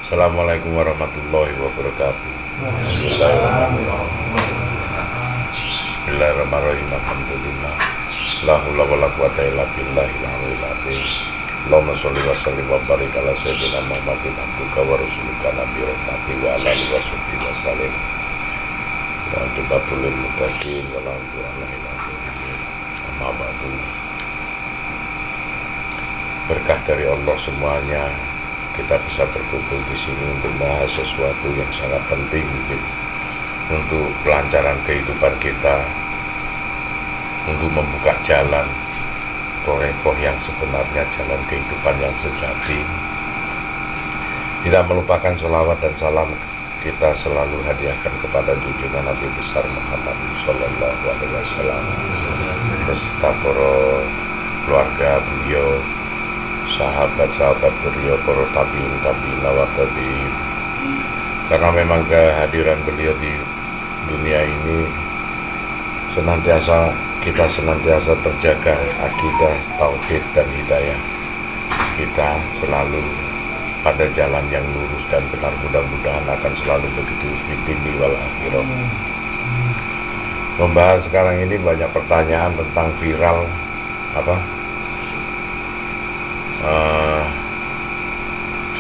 Assalamualaikum warahmatullahi wabarakatuh. Bismillahirrahmanirrahim. Bismillahirrahmanirrahim. Alhamdulillah. La haula wala quwata illa billahil aliyyil azim. Allahumma sholli wa sallim wa barik ala sayyidina Muhammadin abduka wa rasulika nabi rahmati wa ala alihi wa sahbihi wa sallim. Wa aqibatul lil muttaqin wa la udwana illa billah. Amma ba'du. Berkah dari Allah semuanya, kita bisa berkumpul di sini untuk bahas sesuatu yang sangat penting untuk kelancaran kehidupan kita, untuk membuka jalan torekoh yang sebenarnya, jalan kehidupan yang sejati. Tidak melupakan sholawat dan salam kita selalu hadiahkan kepada junjungan Nabi besar Muhammad Sallallahu Alaihi Wasallam beserta para keluarga beliau, sahabat-sahabat beliau, para tabi'in wa tabi'in. Karena memang kehadiran beliau di dunia ini kita senantiasa terjaga akidah, tauhid dan hidayah. Kita selalu pada jalan yang lurus dan benar, mudah-mudahan akan selalu begitu fitni wal akhirah. Membahas sekarang ini banyak pertanyaan tentang viral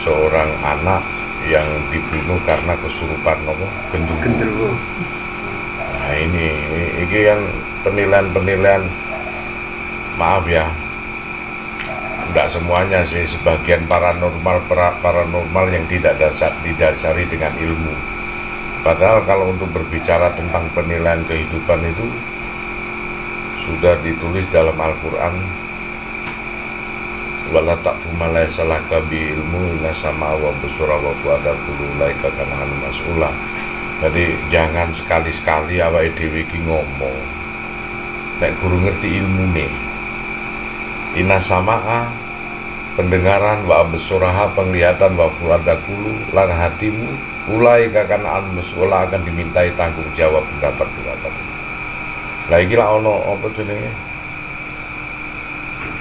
seorang anak yang dibunuh karena kesurupan genderuwo. Nah ini kan penilaian, maaf ya, enggak semuanya sih, sebagian paranormal yang tidak didasari dengan ilmu. Padahal kalau untuk berbicara tentang penilaian kehidupan itu sudah ditulis dalam Al-Quran, wala taqfu ma laysa laka bi ilmu inna sama wa busura wa fuada kullu laika kana mas'ula. Jadi jangan sekali-sekali awake dhewe iki ngomong nek guru ngerti ilmune. Inna samaa pendengaran, wa busuraha penglihatan, wa fuada kullu lan hatimu laika kana mas'ula akan dimintai tanggung jawab pendapat. Lah iki lak ono apa jenenge?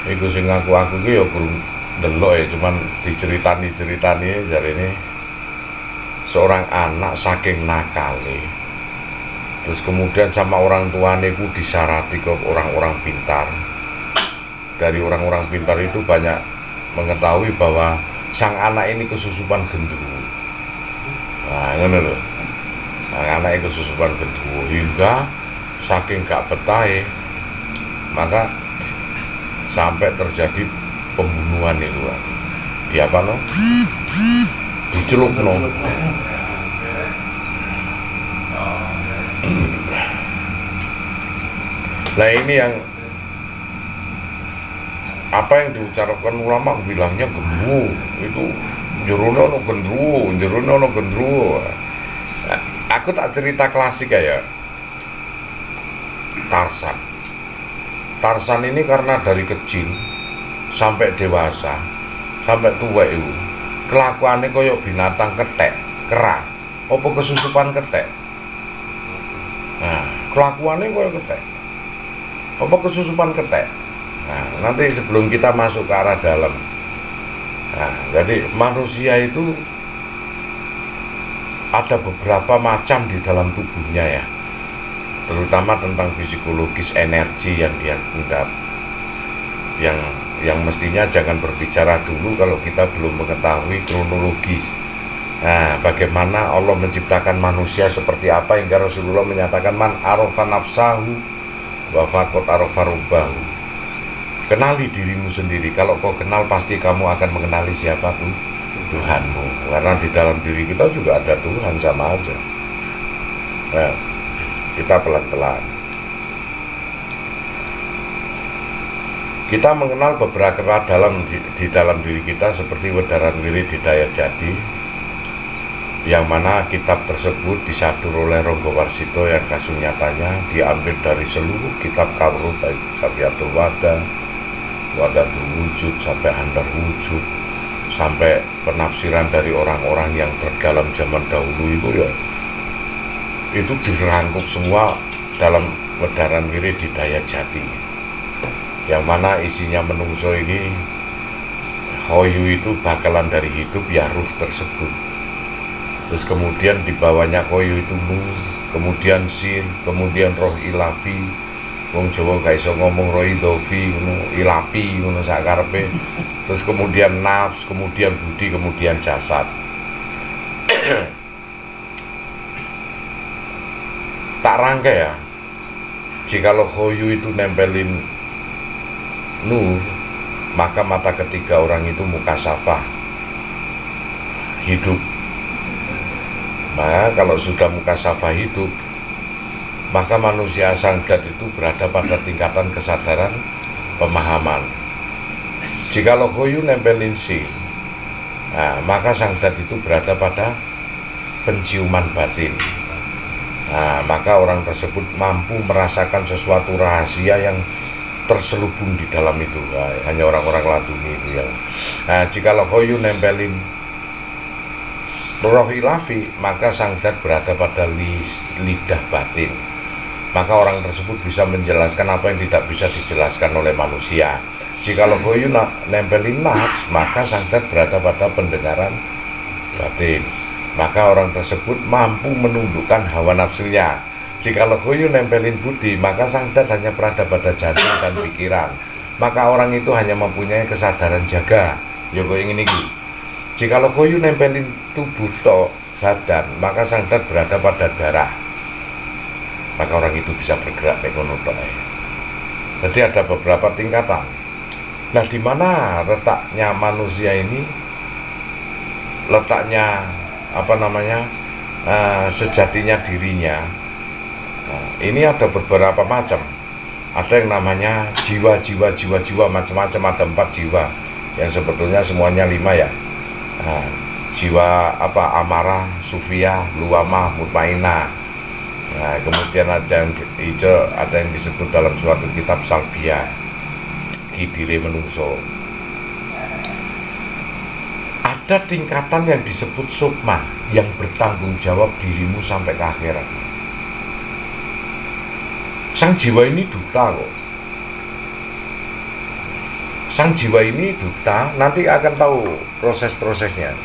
Iku sing aku ki ya kurang delok ya, cuman diceritani jarine seorang anak saking nakale, terus kemudian sama orang tuane ku disarati ke orang-orang pintar. Dari orang-orang pintar itu banyak mengetahui bahwa sang anak ini kesusupan genderuwo. Nah, ngono lho. Sang anak kesusupan genderuwo hingga saking gak betahe, maka sampai terjadi pembunuhan itu. Dicelupno. Nah ini yang apa yang diucapkan ulama bilangnya genderuwo itu jerono genderuwo. Nah, aku tak cerita klasik ya. Tarsan ini karena dari kecil sampai dewasa, sampai tua itu kelakuannya koyok binatang kera, apa kesusupan ketek. Nah, kelakuannya koyok ketek, apa kesusupan ketek. Nah, nanti sebelum kita masuk ke arah dalam, nah, jadi manusia itu ada beberapa macam di dalam tubuhnya ya, terutama tentang psikologis energi yang dia endap, yang mestinya jangan berbicara dulu kalau kita belum mengetahui kronologis. Nah, bagaimana Allah menciptakan manusia seperti apa hingga Rasulullah menyatakan man arafa nafsahu wa faqad arafa rabbahu. Kenali dirimu sendiri. Kalau kau kenal pasti kamu akan mengenali siapa tuh Tuhanmu. Karena di dalam diri kita juga ada Tuhan, sama aja. Nah, kita pelan-pelan. Kita mengenal beberapa di dalam diri kita seperti Wedaran Wirid Hidayat Jati, yang mana kitab tersebut disadur oleh Ronggo Warsito yang kasus nyatanya diambil dari seluruh kitab Kawruh, baik Safiatul Wada, Wadatul Wujud sampai Handar Wujud, sampai penafsiran dari orang-orang yang terdalam zaman dahulu itu dirangkup semua dalam Wedaran Wirid Hidayat Jati, yang mana isinya menungso ini hoyu itu bakalan dari hidup ya ruh tersebut. Terus kemudian di bawahnya koyo itu nur, kemudian sin, kemudian roh ilafi. Wong Jawa gak iso ngomong roh idofi, ilapi, sakarepe. Terus kemudian nafs, kemudian budi, kemudian jasad. Tak rangkai ya. Jikalau khoyu itu nempelin nur, maka mata ketiga orang itu mukasafah, hidup. Maka kalau sudah mukasafah hidup, maka manusia sangdat itu berada pada tingkatan kesadaran pemahaman. Jikalau khoyu nempelin sin, nah, maka sangdat itu berada pada penciuman batin. Nah, maka orang tersebut mampu merasakan sesuatu rahasia yang terselubung di dalam itu. Nah, hanya orang-orang laduni itu yang. Nah, jikalau khoyu nempelin roh ilafi, maka sangdat berada pada lidah batin. Maka orang tersebut bisa menjelaskan apa yang tidak bisa dijelaskan oleh manusia. Jikalau khoyu nempelin nafs, maka sangdat berada pada pendengaran batin. Maka orang tersebut mampu menundukkan hawa nafsunya. Jikalau khoyu nempelin budi, maka sangdat hanya berada pada jantung dan pikiran. Maka orang itu hanya mempunyai kesadaran jaga. Ya kok ingin ini. Jikalau khoyu nempelin tubuh badan, maka sangdat berada pada darah. Maka orang itu bisa bergerak ekonomi. Jadi ada beberapa tingkatan. Nah, di mana letaknya manusia ini? Letaknya sejatinya dirinya. Nah, ini ada beberapa macam. Ada yang namanya jiwa macam-macam, ada 4 jiwa yang sebetulnya semuanya 5 ya. Nah, jiwa amarah, sufiyah, luwamah, mutmainah. Nah, kemudian ada yang hijau, ada yang disebut dalam suatu kitab salbiyah, kidire menungso. Ada tingkatan yang disebut sukma, yang bertanggung jawab dirimu sampai ke akhirat. Sang jiwa ini duta kok. Sang jiwa ini duta, nanti akan tahu proses-prosesnya.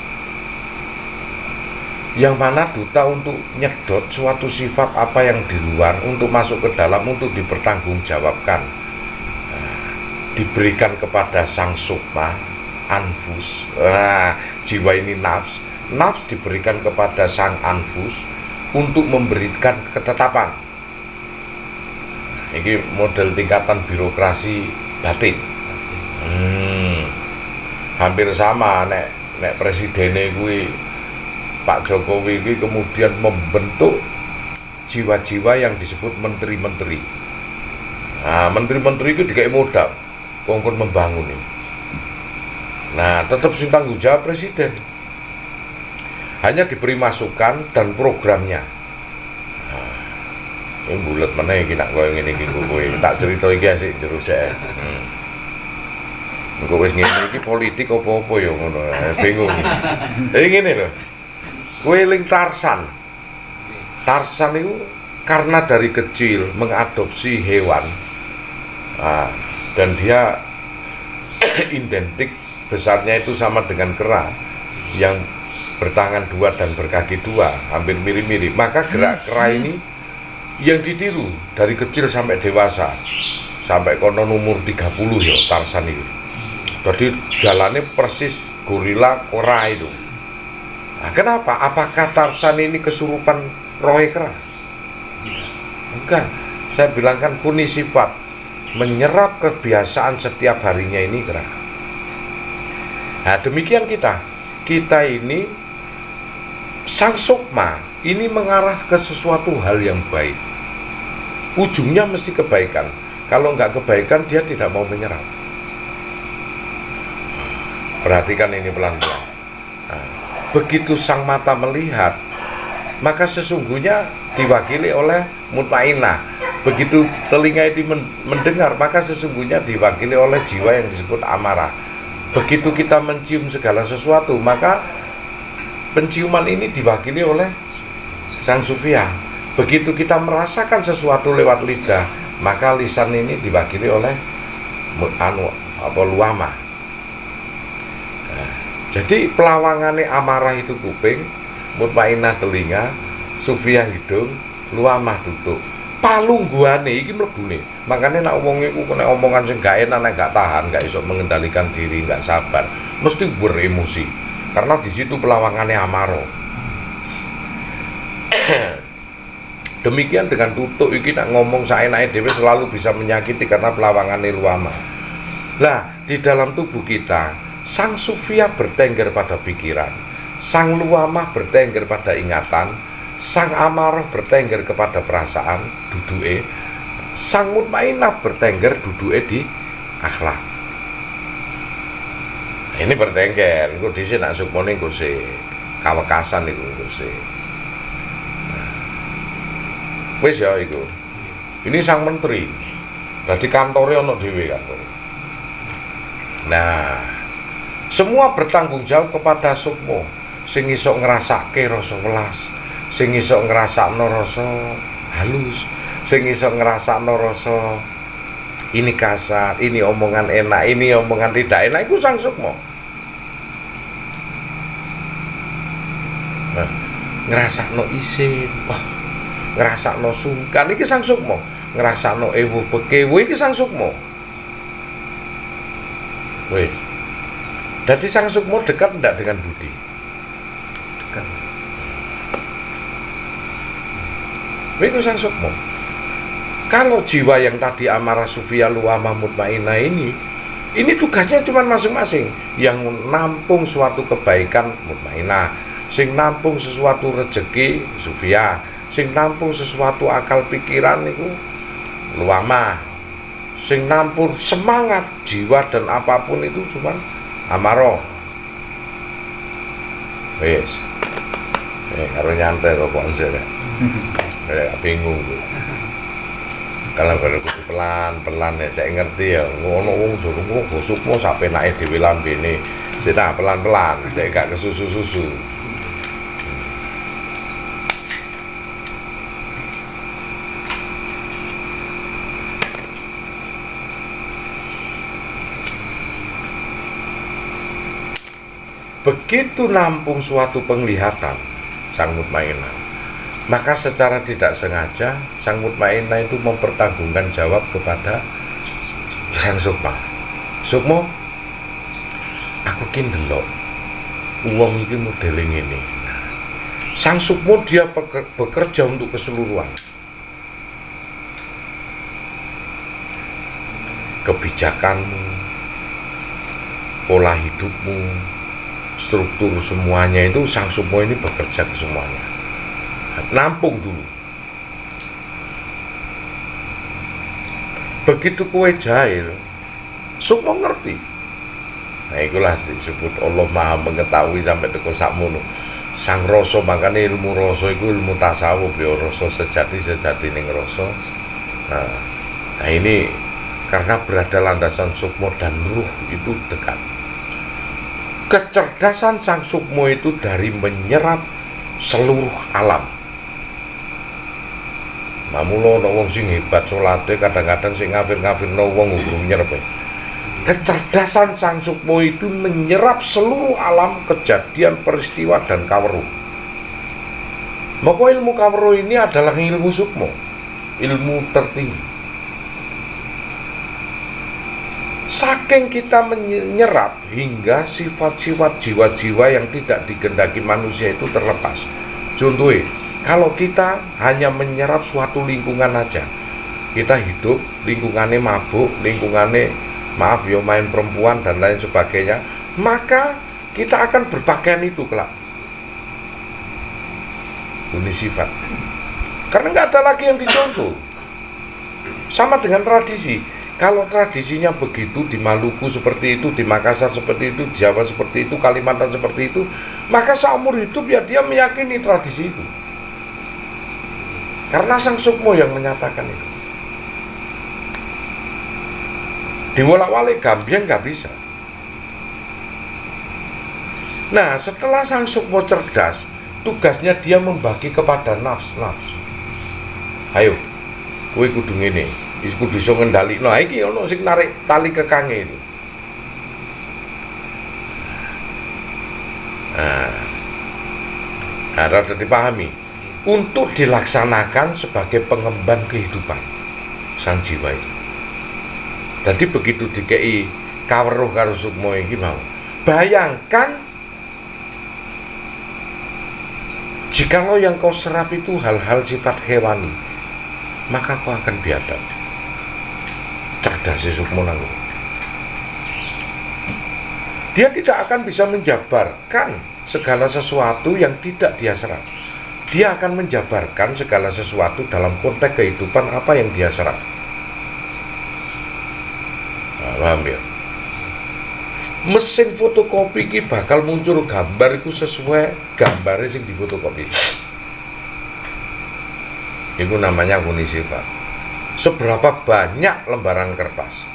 Yang mana duta untuk nyedot suatu sifat apa yang di luar, untuk masuk ke dalam, untuk dipertanggungjawabkan. Nah, diberikan kepada sang sukma, anfus. Jiwa ini nafs diberikan kepada sang anfus untuk memberikan ketetapan. Ini model tingkatan birokrasi batin. Hampir sama nek presidennya gue Pak Jokowi ini kemudian membentuk jiwa-jiwa yang disebut menteri-menteri. Nah, menteri-menteri itu dikai modal kongkon membangun ini. Nah, tetap sing tanggung jawab presiden. Hanya diberi masukan dan programnya. Nah, ini bulat mana iki nak koyo ngene iki kowe. Tak cerita iki asik jero sik. Engko wis ngene iki politik apa-apa ya ngono. Bingung. Jadi ngene lho. Kowe eling Tarsan. Tarsan itu karena dari kecil mengadopsi hewan. Nah, dan dia identik besarnya itu sama dengan kera yang bertangan 2 dan berkaki 2, hampir mirip-mirip. Maka gerak kera ini yang ditiru dari kecil sampai dewasa, sampai konon umur 30 ya Tarsan itu. Jadi jalannya persis gorila kera itu. Nah, kenapa? Apakah Tarsan ini kesurupan rohe kera? Bukan. Saya bilang kan kuni sifat menyerap kebiasaan setiap harinya ini kera. Nah, demikian kita ini sang sukma ini mengarah ke sesuatu hal yang baik. Ujungnya mesti kebaikan. Kalau nggak kebaikan dia tidak mau menyerap. Perhatikan ini pelan-pelan. Nah, begitu sang mata melihat, maka sesungguhnya diwakili oleh mutmainah. Begitu telinga itu mendengar, maka sesungguhnya diwakili oleh jiwa yang disebut amarah. Begitu kita mencium segala sesuatu, maka penciuman ini diwakili oleh sang sufiyah. Begitu kita merasakan sesuatu lewat lidah, maka lisan ini diwakili oleh luamah. Nah, jadi pelawangannya amarah itu kuping, mutmainah telinga, sufiyah hidung, luamah tutuk. Palungguhane iki mlebune. Makane nek wong iku kena omongan sing gak enak, nek gak tahan, gak iso mengendalikan diri, gak sabar, mesti beremosi. Karena di situ pelawangannya amaro. Demikian dengan tutuk iki nak ngomong saenake dhewe selalu bisa menyakiti karena pelawangannya luamah. Lah, di dalam tubuh kita, sang sufiyah bertengger pada pikiran, sang luamah bertengger pada ingatan, sang amarah bertengger kepada perasaan, duduke, sang mutmainah bertengger duduke di akhlak. Nah, ini bertengger, engko dhisik nak sukmane engko sik kawekasan iku engko sik. Wis ya iku. Ini sang menteri. Dadi kantore ana dhewe kantor. Nah, semua bertanggung jawab kepada sukmo. Sing iso ngrasake rasa welas, sing iso ngrasakno rasa halus, sing iso ngrasakno rasa ini kasar, ini omongan enak, ini omongan tidak enak, iku sang sukmo. Nah, ngrasakno isin, wah, ngrasakno sungkan iki sang sukmo, ngrasakno ewu pekewu iki sang sukmo. Wih, jadi sang sukmo dekat tidak dengan budi? Dekat. Itu sang sukmo. Kalau jiwa yang tadi amarah sufiyah luamah mutmainah ini tugasnya cuma masing-masing. Yang nampung suatu kebaikan mutmainah, sing nampung sesuatu rezeki sufiyah, sing nampung sesuatu akal pikiran itu luamah. Sing nampur semangat jiwa dan apapun itu cuma amaro. Wes. Karo nyantai kok konser ya. Kayak bingung tuh. Kalau pelan-pelan ya cek ngerti ya. Ngono wong durung kok gosukmu sampe naik dhewe lambene. Sik tak pelan-pelan, cek gak kesusu-susu. Begitu nampung suatu penglihatan sang mutmainah, maka secara tidak sengaja sang mutmainah itu mempertanggungan jawab kepada sang sukma. Sukmo, aku ki ndelok wong iki modele ngene. Sang sukmo dia bekerja untuk keseluruhan. Kebijakanmu, pola hidupmu, struktur semuanya itu sang sukmo ini bekerja ke semuanya. Nampung dulu. Begitu kue jahil, sukmo ngerti. Nah itulah disebut Allah Maha mengetahui sampai teko sakmono. Sang rasa, makanya ilmu rasa itu ilmu tasawuf ya, rasa sejati ning rasa. Nah ini karena berada landasan sukmo dan ruh itu dekat. Kecerdasan sang sukmo itu dari menyerap seluruh alam. Mamulo ana wong sing hebat salate kadang-kadang sing ngafir-ngafirno wong urung nyerep. Kecerdasan sang sukmo itu menyerap seluruh alam, kejadian, peristiwa dan kaweruh. Maka ilmu kaweruh ini adalah ilmu sukmo, ilmu tertinggi. Saking kita menyerap hingga sifat-sifat jiwa-jiwa yang tidak digendaki manusia itu terlepas. Contohnya, kalau kita hanya menyerap suatu lingkungan aja, kita hidup lingkungannya mabuk, lingkungannya maaf ya main perempuan dan lain sebagainya, maka kita akan berpakaian itu kelak. Ini sifat. Karena nggak ada lagi yang dicontoh. Sama dengan tradisi. Kalau tradisinya begitu, di Maluku seperti itu, di Makassar seperti itu, di Jawa seperti itu, Kalimantan seperti itu, maka seumur hidup ya dia meyakini tradisi itu. Karena sang sukmo yang menyatakan itu. Diwolak-walik Gambian nggak bisa. Nah, setelah sang sukmo cerdas, tugasnya dia membagi kepada nafs-nafs. Ayo, kowe kudu ngene. Kudu iso ngendhalikno. Nah iki ono sing narik tali kekange itu. Harus dipahami untuk dilaksanakan sebagai pengemban kehidupan sang jiwa itu. Jadi begitu dikei kaweruh karo sukma iki mau, bayangkan jikalau yang kau serap itu hal-hal sifat hewani, maka kau akan biadab. Cerdas si sukma nang. Dia tidak akan bisa menjabarkan segala sesuatu yang tidak dia serap. Dia akan menjabarkan segala sesuatu dalam konteks kehidupan apa yang dia serap. Nah, paham ya? Mesin fotokopi ini bakal muncul gambar itu sesuai gambarnya yang difotokopi. Itu namanya huni sifat. Seberapa banyak lembaran kertas?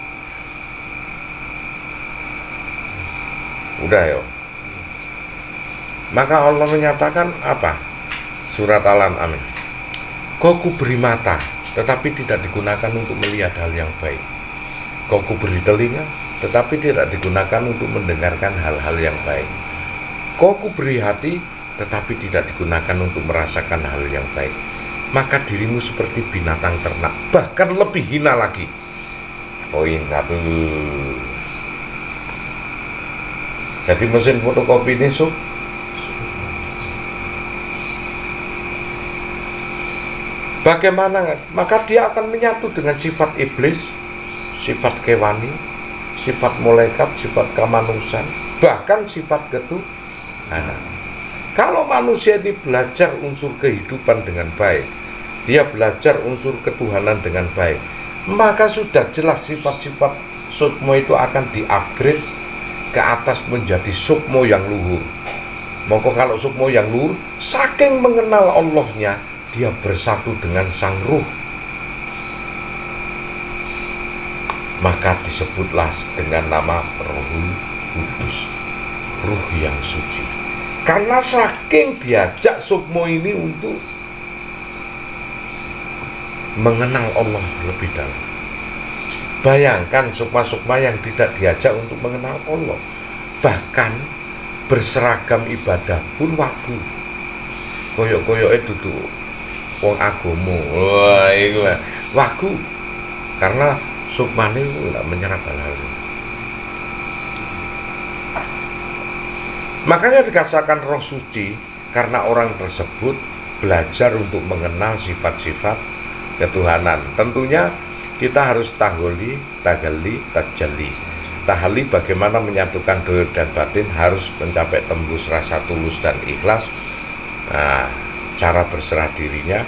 Udah ya. Maka Allah menyatakan apa? Surat Al-An'am. Kau kuberi mata, tetapi tidak digunakan untuk melihat hal yang baik. Kau kuberi telinga, tetapi tidak digunakan untuk mendengarkan hal-hal yang baik. Kau kuberi hati, tetapi tidak digunakan untuk merasakan hal yang baik. Maka dirimu seperti binatang ternak, bahkan lebih hina lagi. Poin 1. Jadi mesin fotokopi ini bagaimana? Maka dia akan menyatu dengan sifat iblis, sifat kewani, sifat malaikat, sifat kemanusiaan, bahkan sifat ketuhanan. Kalau manusia ini belajar unsur kehidupan dengan baik, dia belajar unsur ketuhanan dengan baik, maka sudah jelas sifat-sifat sukmo itu akan di-upgrade ke atas menjadi sukmo yang luhur. Maka kalau sukmo yang luhur, saking mengenal Allahnya, dia bersatu dengan sang ruh, maka disebutlah dengan nama Rohul Kudus, ruh yang suci. Karena saking diajak sukmo ini untuk mengenal Allah lebih dalam. Bayangkan sukma-sukma yang tidak diajak untuk mengenal Allah, bahkan berseragam ibadah pun wagu, koyok-koyoknya duduk wong agomo. Wah, itu wagu, karena sukmane tidak menyerap hal-hal. Makanya dikatakan roh suci, karena orang tersebut belajar untuk mengenal sifat-sifat ketuhanan. Tentunya kita harus tagali, tajalli. Tahali bagaimana menyatukan dohir dan batin, harus mencapai tembus rasa tulus dan ikhlas. Nah, cara berserah dirinya.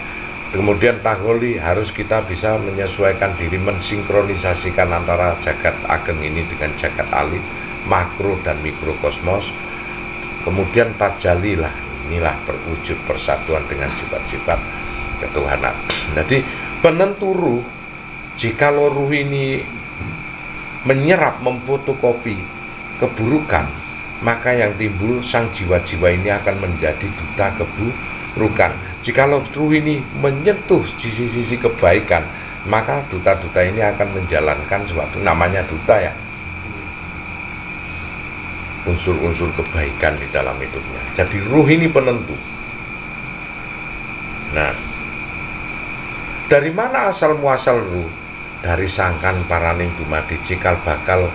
Kemudian taholi, harus kita bisa menyesuaikan diri, mensinkronisasikan antara jagat ageng ini dengan jagat alit, makro dan mikrokosmos. Kemudian tajalli lah, inilah berwujud persatuan dengan sifat-sifat ketuhanan. Jadi penentu ruh, jikalau ruh ini menyerap, memfotokopi keburukan, maka yang timbul sang jiwa-jiwa ini akan menjadi duta keburukan. Jikalau ruh ini menyentuh sisi-sisi kebaikan, maka duta-duta ini akan menjalankan sesuatu, namanya duta ya, unsur-unsur kebaikan di dalam hidupnya. Jadi ruh ini penentu. Nah, dari mana asal muasal ruh? Dari sangkan paraning dumadi cikal bakal,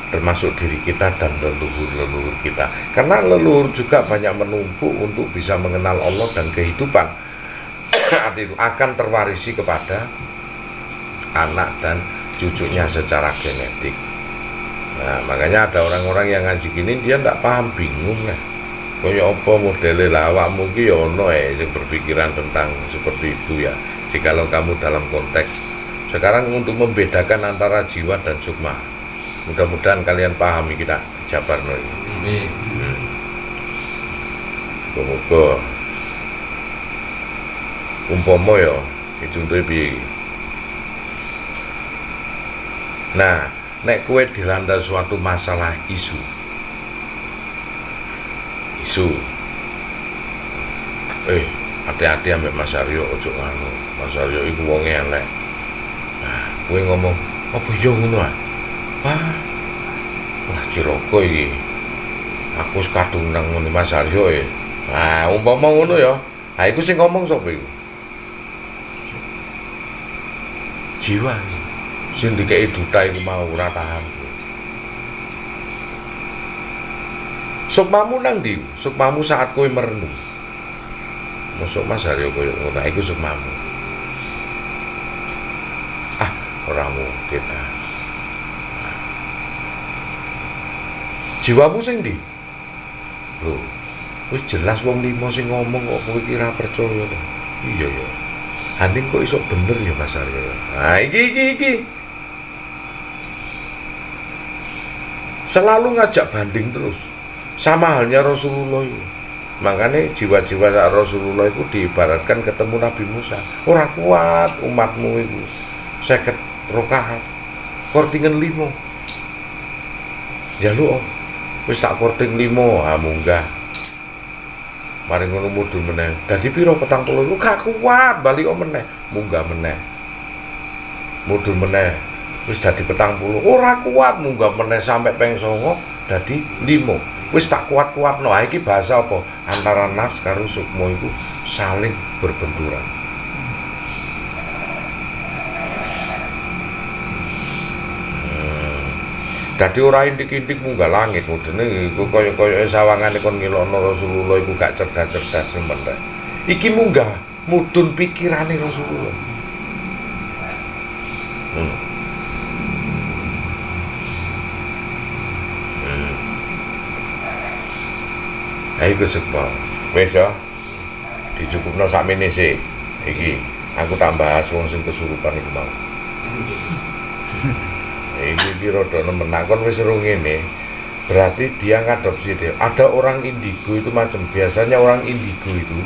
termasuk diri kita dan leluhur-leluhur kita. Karena leluhur juga banyak menumpuk untuk bisa mengenal Allah dan kehidupan. Itu akan terwarisi kepada anak dan cucunya secara genetik. Nah, makanya ada orang-orang yang ngaji gini, dia tidak paham, bingung ya. Kaya apa modelnya lah, awakmu ki ya ono yang berpikiran tentang seperti itu ya. Jikalau kamu dalam konteks sekarang untuk membedakan antara jiwa dan sukma, mudah-mudahan kalian pahami, kita jabarno ini. Muga-muga umpama ya dicontohi piye. Nah, nek kowe dilanda suatu masalah isu, hati-hati ambek Mas Aryo, ojo ngono. Mas Aryo iku wonge elek. Nah, kowe ngomong, apa yo ngono ah? Wah, cilaka iki. Aku wis kadung nang ngene Mas Aryo Nah, umpama ngono ya. Ha iku sing ngomong sapa iku? Jiwa. Sing dikei duta iku mau ora tahan. Sukmamu nang ndi? Sukmamu saat kowe merenung. Mosok Mas Haryo koyo ngono, iku sukmamu. Ah, ora mungkin ah. Jiwamu sing ndi? Lho, wis jelas wong limo sing ngomong kok kowe iki ora percaya to. Iya ya. Haning kok iso bener ya Mas Haryo. Nah, iki. Selalu ngajak banding terus. Sama halnya Rasulullah itu. Makanya jiwa-jiwa Rasulullah itu diibaratkan ketemu Nabi Musa. Ora kuat umatmu itu 50 rakaat. Kortingan 5. Ya lu wis tak korting 5, ah munggah. Mari ngono mudhun meneh. Dadi pira 40 lu gak kuat, balik meneh, munggah meneh. Mudhun meneh. Wis dadi 40, ora kuat munggah meneh sampai ping 9, dadi 5. Wis tak kuat-kuatno. Ha iki bahasa apa? Antara nafs karo sukma iku saling berbenturan. Dadi ora intik-intik munggah langit mudene iku kaya-kaya sawangane kon ngelokno Rasulullah iku gak cerdas-cerdas meneh. Iki munggah mudhun pikirane Rasulullah. Ha iku sukma. Wis ya. Dicukupno sakmene sik. Iki aku tak bahas wong sing kesurupan iku mau. Iki rada nemen kon wis ero ngene. Berarti dia ngadopsi dia. Ada orang indigo itu macam biasanya orang indigo itu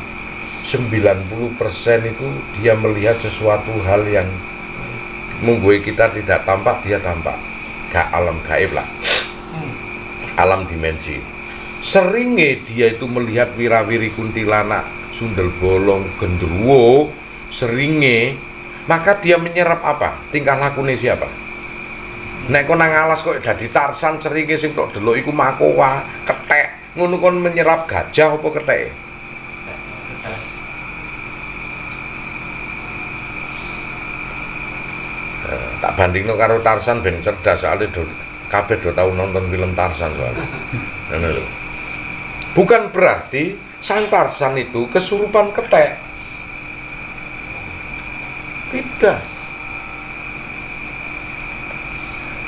90% itu dia melihat sesuatu hal yang membuat kita tidak tampak, dia tampak. Alam gaib lah. Alam dimensi. Seringnya dia itu melihat wirawiri kuntilanak, sundel bolong, gendruwo, seringnya, maka dia menyerap apa? Tingkah lakunya siapa? Nek kon nang alas kok dadi Tarsan seringnya sing tok delok iku makowa, kethek, ngono kon menyerap gajah apa kethek? Tak bandingno karo Tarsan ben cerdas soalnya kabeh do tau nonton film Tarsan soalnya. Ngono lho. Bukan berarti sang Tarsan itu kesurupan kethek. Tidak.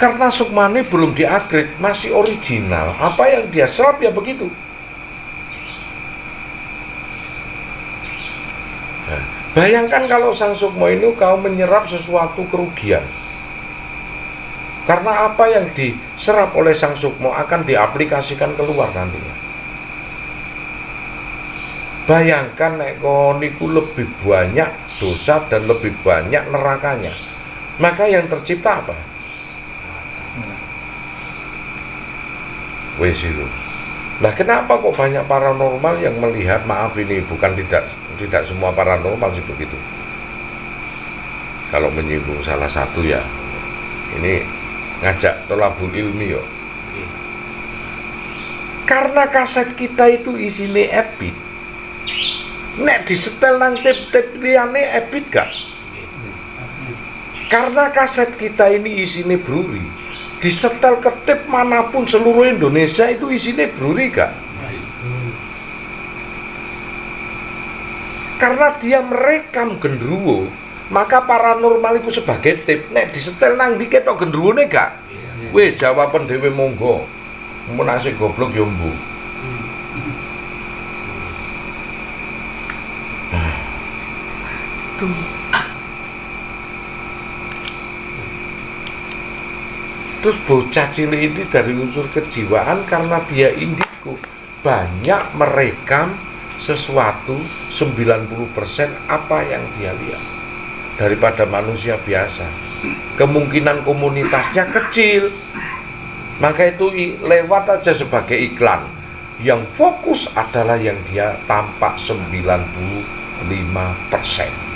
Karena sukmane belum di-upgrade, masih original. Apa yang dia serap ya begitu. Nah, bayangkan kalau sang sukma ini kau menyerap sesuatu kerugian. Karena apa yang diserap oleh sang sukma akan diaplikasikan keluar nantinya. Bayangkan nek niku lebih banyak dosa dan lebih banyak nerakanya. Maka yang tercipta apa? Wes itu. Nah, kenapa kok banyak paranormal yang melihat, maaf ini bukan tidak semua paranormal sih begitu. Kalau menyinggung salah satu ya. Ini ngajak tolabul ilmi yo. Karena kaset kita itu isinya epit. Nek disetel nang tip-tip liyane epit gak? Karena kaset kita ini isinya bruri. Disetel ke tip manapun seluruh Indonesia itu isinya bruri gak? Karena dia merekam gendruwo, maka paranormal itu sebagai tip. Nek disetel nang ndi ketok gendruwone gak? Wis jawaban dhewe monggo. Mun asik goblok yo mbu. Terus bocah cilik ini dari unsur kejiwaan karena dia indigo banyak merekam sesuatu 90% apa yang dia lihat daripada manusia biasa. Kemungkinan komunitasnya kecil, maka itu lewat aja sebagai iklan. Yang fokus adalah yang dia tampak 95%.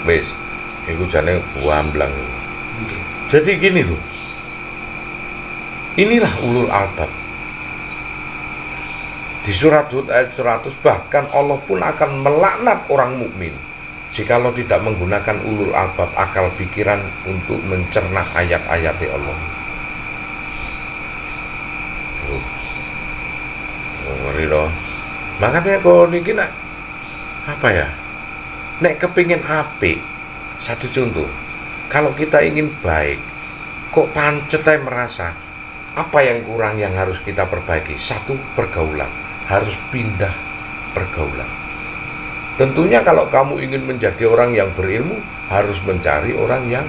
Wis, iku jane wamblang. Jadi gini loh, inilah ulul albab. Di surat Hud ayat 100 bahkan Allah pun akan melaknat orang mukmin jikalau tidak menggunakan ulul albab akal pikiran untuk mencerna ayat-ayat Allah. Ngeri loh. Makanya kok niki nak apa ya? Nek kepingin apik, satu contoh. Kalau kita ingin baik, kok pancet merasa apa yang kurang yang harus kita perbaiki? Satu, pergaulan. Harus pindah pergaulan. Tentunya kalau kamu ingin menjadi orang yang berilmu, harus mencari orang yang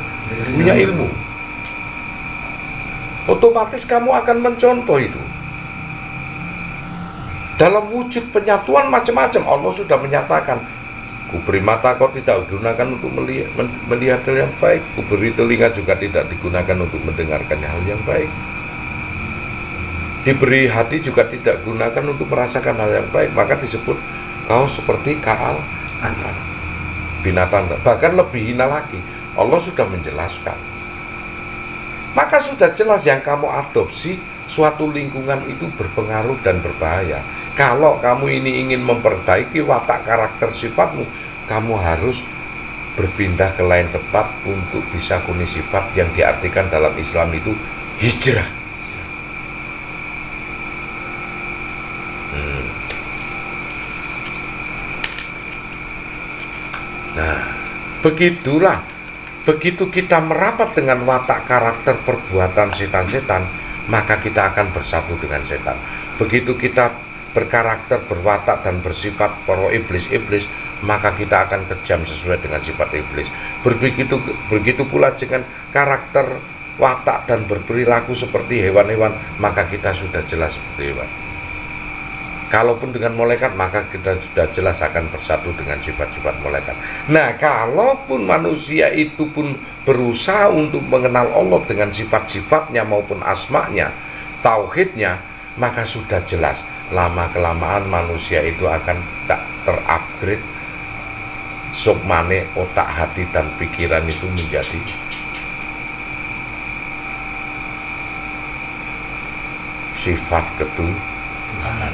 punya ilmu. Otomatis kamu akan mencontoh itu. Dalam wujud penyatuan macam-macam, Allah sudah menyatakan, kuberi mata kau tidak digunakan untuk melihat hal yang baik, kuberi telinga juga tidak digunakan untuk mendengarkan hal yang baik. Diberi hati juga tidak gunakan untuk merasakan hal yang baik, maka disebut kau seperti kaal anak binatang, bahkan lebih hina lagi. Allah sudah menjelaskan. Maka sudah jelas yang kamu adopsi suatu lingkungan itu berpengaruh dan berbahaya. Kalau kamu ini ingin memperbaiki watak karakter sifatmu, kamu harus berpindah ke lain tempat untuk bisa kuni sifat yang diartikan dalam Islam itu hijrah. Nah, begitulah. Begitu kita merapat dengan watak karakter perbuatan setan-setan, maka kita akan bersatu dengan setan. Begitu kita berkarakter, berwatak, dan bersifat para iblis-iblis, maka kita akan kejam sesuai dengan sifat iblis. Begitu pula dengan karakter, watak, dan berperilaku seperti hewan-hewan, maka kita sudah jelas seperti hewan. Kalaupun dengan malaikat, maka kita sudah jelas akan bersatu dengan sifat-sifat malaikat. Nah, kalaupun manusia itu pun berusaha untuk mengenal Allah dengan sifat-sifatnya maupun asma'nya, tauhidnya, maka sudah jelas lama-kelamaan manusia itu akan tak terupgrade sukmane, otak, hati, dan pikiran itu menjadi sifat ketuhanan.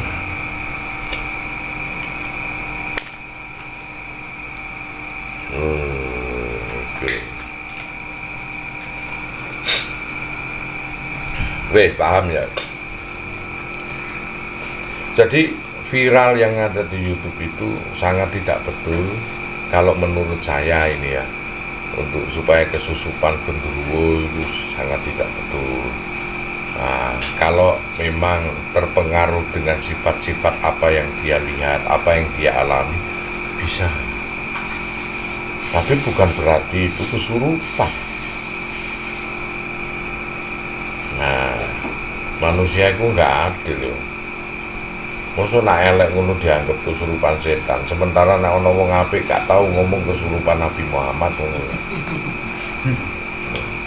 Oke, paham ya. Jadi viral yang ada di YouTube itu sangat tidak betul kalau menurut saya ini ya. Untuk supaya kesusupan genderuwo itu sangat tidak betul. Nah, kalau memang terpengaruh dengan sifat-sifat apa yang dia lihat, apa yang dia alami, bisa. Tapi bukan berarti itu kesurupan. Nah, manusia itu nggak adil ya. Masa nak elek ngono dianggap kesurupan setan, sementara nak ono wong apik gak tahu ngomong kesurupan Nabi Muhammad ngono.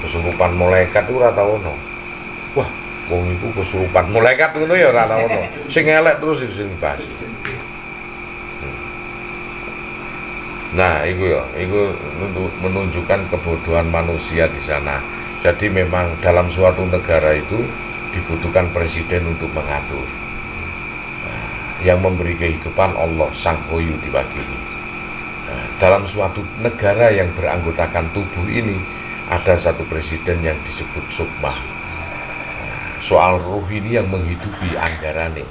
Kesurupan malaikat itu ora tau ono. Wah, wong iku kesurupan malaikat ngono ya ora tau ono. Sing elek terus sing dibahas. Nah, itu menunjukkan kebodohan manusia di sana. Jadi memang dalam suatu negara itu dibutuhkan presiden untuk mengatur. Nah, yang memberi kehidupan Allah Sang Hoyu diwakili. Nah, dalam suatu negara yang beranggotakan tubuh ini ada satu presiden yang disebut Sukma. Nah, soal ruh ini yang menghidupi anggarane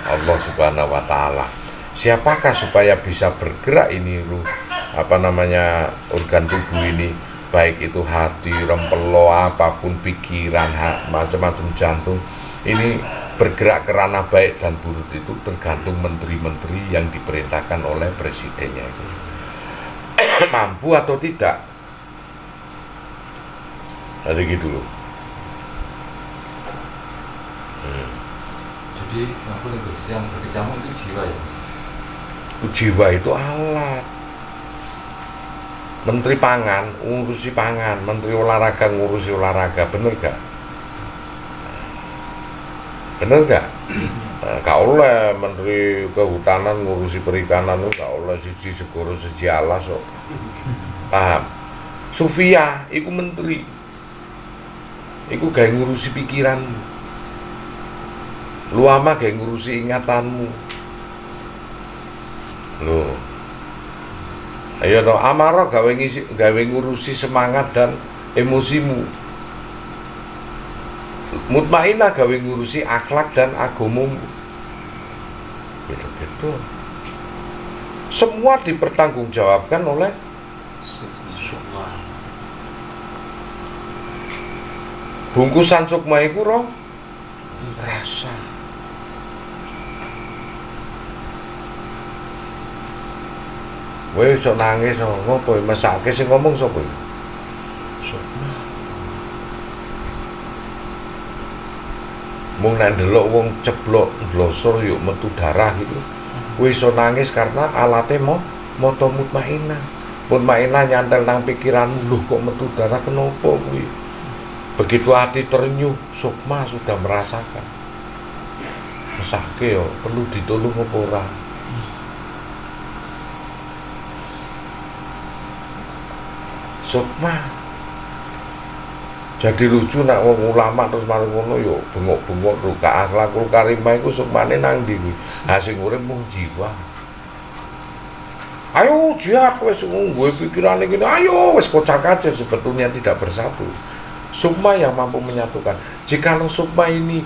Allah Subhanahu wa Ta'ala. Siapakah supaya bisa bergerak ini organ tubuh ini, baik itu hati, rempelo, apapun pikiran, macam-macam jantung, ini bergerak ke ranah baik dan buruk itu tergantung menteri-menteri yang diperintahkan oleh presidennya itu. Mampu atau tidak. Jadi gitu loh. Jadi yang berkecamuk itu jiwa ya? Jiwa itu alat. Menteri pangan ngurusi pangan, menteri olahraga ngurusi olahraga, bener gak? Bener gak? Gak oleh menteri kehutanan ngurusi perikanan, gak oleh siji segoro siji alas kok. Paham? Sufia iku menteri. Iku gawe ngurusi pikiranmu. Luama gawe ngurusi ingatanmu. Loh. Ayo no, amarah gawe ngurusi semangat dan emosimu. Mutmainah gawe ngurusi akhlak dan agamamu. Beda-beda. Semua dipertanggungjawabkan oleh Sukma. bungkusan sukma iku rasa. Kowe iso nangis ngopo mesake sing ngomong sapa iki? Sukma. Mung nek ndelok wong ceblok blosor yuk metu darah gitu. Kowe iso nangis karena alate moto mutmainah. Mutmainah nyantel nang pikiranmu, lho kok metu darah kenapa kuwi? Begitu hati ternyuh, sukma sudah merasakan. Mesake yo perlu ditolong apa ora? Sukma. Jadi lucu nak wong ulama terus mari ngono yo bengok-bengok ruka akhlakul karimah iku sukmane nang ndi kuwi? Ha sing urip mung jiwa. Ayo jihad wis gue pikirane gini, ayo wis kocak-kacir sebetulnya tidak bersatu. Sukma yang mampu menyatukan. Jikalau sukma ini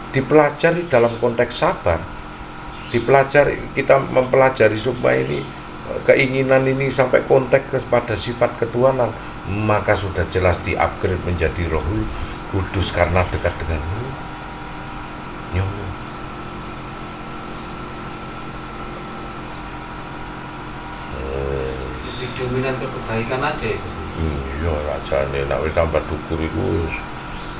dipelajari dalam konteks sabar, dipelajari kita mempelajari sukma ini, keinginan ini sampai konteks kepada sifat ketuhanan, maka sudah jelas di-upgrade menjadi Rohul Kudus karena dekat denganmu. Nyowo. Jadi dominan ke kebaikan aja itu. Iya, rajane nek wis tambah dukur iku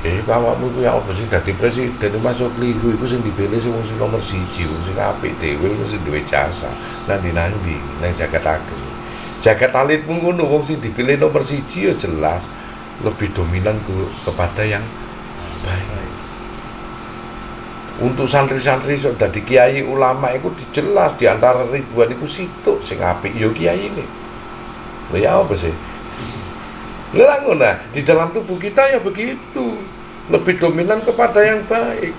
wis awakmu iku ya apa sing dadi presiden masuk keliru iku sing dipilih sing nomor 1, wong sing apik dhewe wong sing duwe jasa. Nang nang Jagat Ageng. Jagat Alit pun ngono wong sing dipilih nomor 1 ya jelas lebih dominan kepada yang baik. Untuk santri-santri sok dadi kiai ulama iku dijelas di antara ribuan iku situk sing apik ya kiai ini. Lha ya apa sih? Lah ngono, di dalam tubuh kita ya begitu. Lebih dominan kepada yang baik.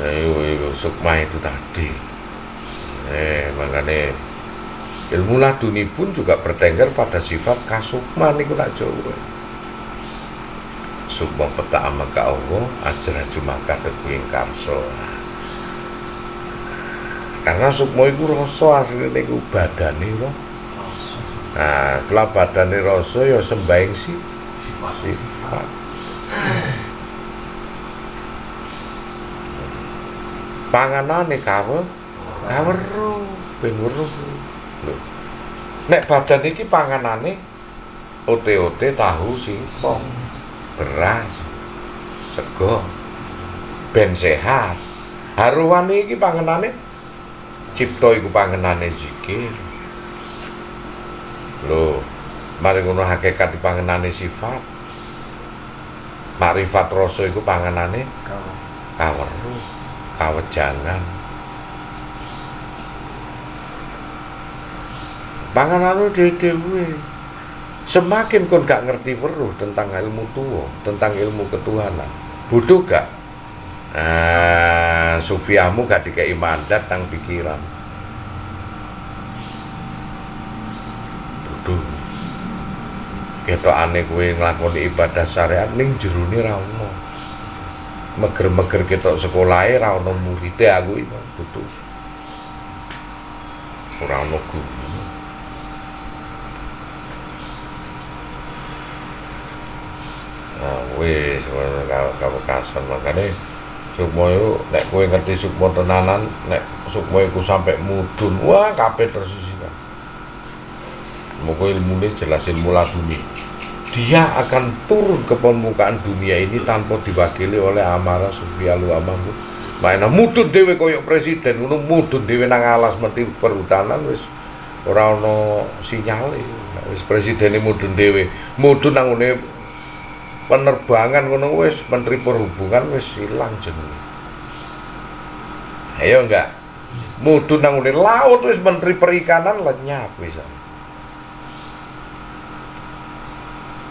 Ayo sukma itu tadi. Makanya ilmu laduni pun juga bertengger pada sifat kasukma niku nak Jawa. Sukma peta amaka Allah, ajraju maka tekuing karso. Karena sukma iku rasa asline iku badane wae. Nah, setelah badane rasa ya sembaing sifat. Panganane kaweruh ben weruh. Lho. Nek badan iki panganane ote-ote tahu singkong, beras, sego ben sehat. Haruwane iki panganane cipta iku panganane zikir. Lho, mari ngono hakikat panganane sifat. Makrifat rasa iku panganane kaweruh, kawejangan. Panganane dhewe-dhewe. Semakin kon gak ngerti weruh tentang ilmu tuwa, tentang ilmu ketuhanan, bodoh gak? Sufiamu gak dikei mandat nang pikiran. Bodoh. Ketokane kowe nglakoni ibadah syariat ning jerone ra ono. Meger-meger ketok sekolahe ra ono muride aku iki, bodoh. Ora ono guru. Wis kawekasan makane sukma iku nek kowe ngerti sukma tenanan, nek sukma iku sampai mudun, wah kabeh tersisikan. Moga ilmune jelas ilmu laduni. Dia akan turun ke permukaan dunia ini tanpa diwakili oleh amarah sufialu amamu. Maena mudun dhewe koyok presiden, ngono mudun dhewe nang alas mesti perhutanan wis ora ana sinyale. Wis presidene mudun dhewe, mudun nang ngene penerbangan ngono wis menteri perhubungan wis ilang jenenge. Ayo enggak? mudhun nang ngene laut wis menteri perikanan lenyap pisan.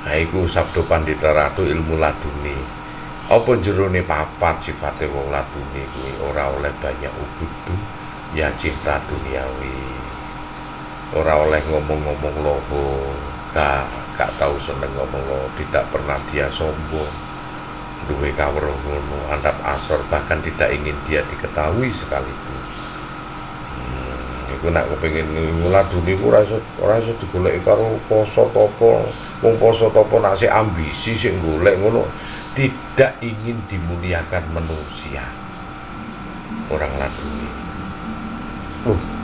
Ha iku sabda Pandita Ratu ilmu laduni. Apa jerone papat sifate wong laduni kuwi ora oleh banyak ubudu ya cinta duniawi. Ora oleh ngomong-ngomong loho, gak tahu seneng ngomong loho, tidak pernah dia sombong. Duwe kawruh ngono, andap asor bahkan tidak ingin dia diketahui sekalipun. Iku nek kepengin nguladuni ku ora iso digoleki karo poso topo. Wong poso topo nak sik ambisi sik golek ngono, tidak ingin dimuliakan manusia. Orang laduni.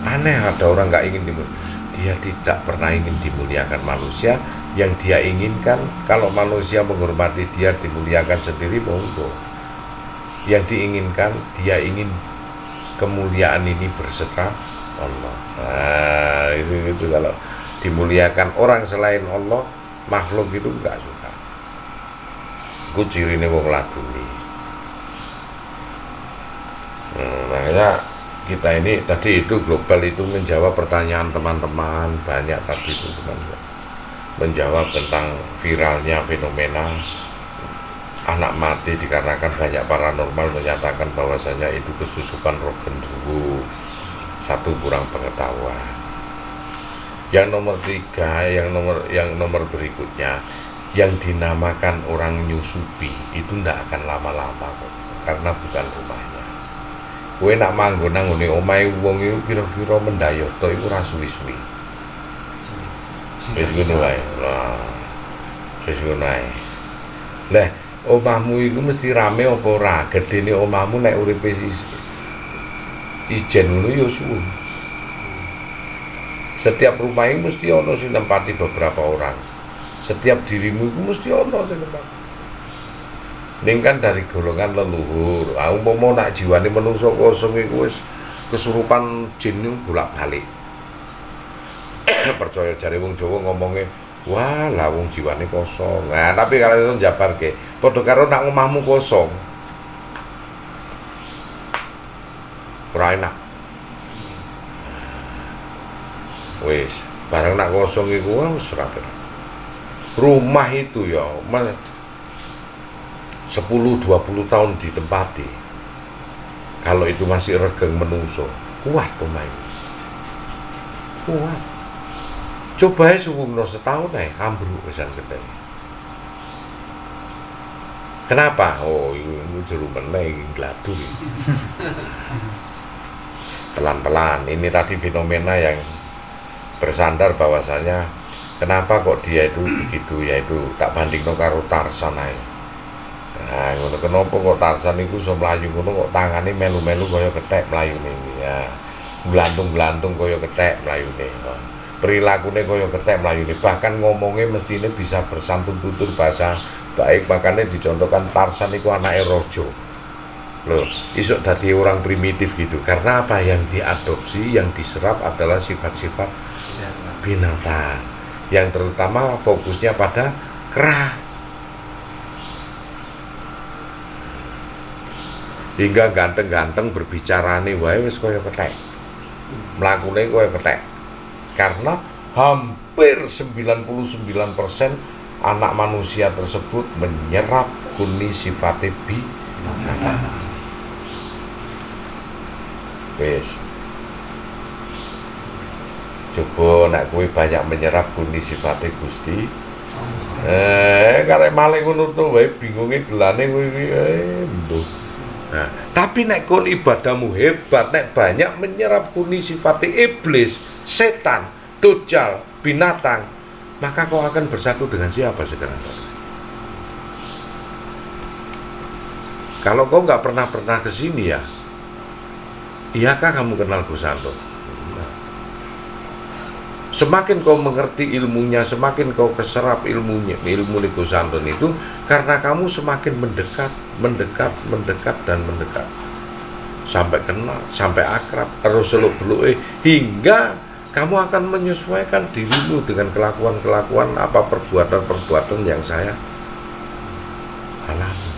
Aneh ada orang nggak ingin dimuliakan. Dia tidak pernah ingin dimuliakan manusia. Yang dia inginkan kalau manusia menghormati dia dimuliakan sendiri monggo. Yang diinginkan dia ingin kemuliaan ini berserta Allah. Nah, itu kalau dimuliakan orang selain Allah, makhluk itu enggak suka. Itu cirine wong laduni. Makanya kita ini tadi itu global itu menjawab pertanyaan teman-teman banyak tadi itu teman-teman. Menjawab tentang viralnya fenomena anak mati dikarenakan banyak paranormal menyatakan bahwasanya itu kesusupan roh genderuwo, satu kurang pengetahuan. Yang nomor 3, yang nomor berikutnya yang dinamakan orang nyusupi itu ndak akan lama-lama kok, karena bukan rumahnya. Kowe nak manggon nang ngene omahe wong iku kira-kira mendayoto iku ora suwi-suwi. Wis ngono wae. Lah. Wis ngono ae. Lah, omahmu iku mesti rame apa ora? Gedene omahmu nek uripe ijen ngono ya suwe. Setiap rumah ini mesti ono sing nempati beberapa orang. Setiap dirimu itu mesti ono sing nempati. Ning kan dari golongan leluhur. Umpama nak jiwane menungso kosong iku wis kesurupan jin niku bolak-balik. Percaya jare wong Jawa ngomongnya, wah lah wong jiwane kosong. Nah, tapi kalau itu njabarke, padha karo nak omahmu kosong. Ora enak. Wis, barang nak kosong iku wis ora bener. Rumah itu ya 10-20 tahun ditempati. Kalau itu masih regeng menungso, kuat rumah itu. Kuat. Coba aja suwungno setahun ambruk pisan gedhe. Kenapa? Oh, ini jero meneh iki gladur. Pelan-pelan. Ini tadi fenomena yang bersandar bahwasanya kenapa kok dia itu begitu, yaitu tak bandingno karo Tarsan ae. Nah, ngono kenapa kok Tarsan iku iso mlayu ngono kok tangane melu-melu kaya kethek mlayune ya. Blantung-blantung kaya kethek mlayune. Perilakune kaya kethek mlayune, bahkan ngomongnya mestine bisa bersantun tutur bahasa baik, makanya dicontohkan Tarsan iku anake raja. Loh, isok dadi orang primitif gitu. Karena apa yang diadopsi, yang diserap adalah sifat-sifat binatang yang terutama fokusnya pada kera. Hingga ganteng-ganteng berbicarane wae wis kaya kethek. Mlakune kaya kethek. Karena hampir 99% anak manusia tersebut menyerap kuni sifat binatang. Wis. Coba nek kowe banyak menyerap kuni sifate Gusti. Karek malih ngono to wae bingunge gelane kowe iki mbuh. Nah, tapi nek kon ibadahmu hebat, nek banyak menyerap kuni sifate iblis, setan, dajjal, binatang, maka kau akan bersatu dengan siapa sekarang? Kalau kau nggak pernah ke sini ya, iyakah kamu kenal Gusanto? Semakin kau mengerti ilmunya, semakin kau keserap ilmu Gusanto itu, karena kamu semakin mendekat, dan mendekat. Sampai kenal, sampai akrab, terus seluk-beluk hingga kamu akan menyesuaikan dirimu dengan kelakuan-kelakuan apa perbuatan-perbuatan yang saya alami.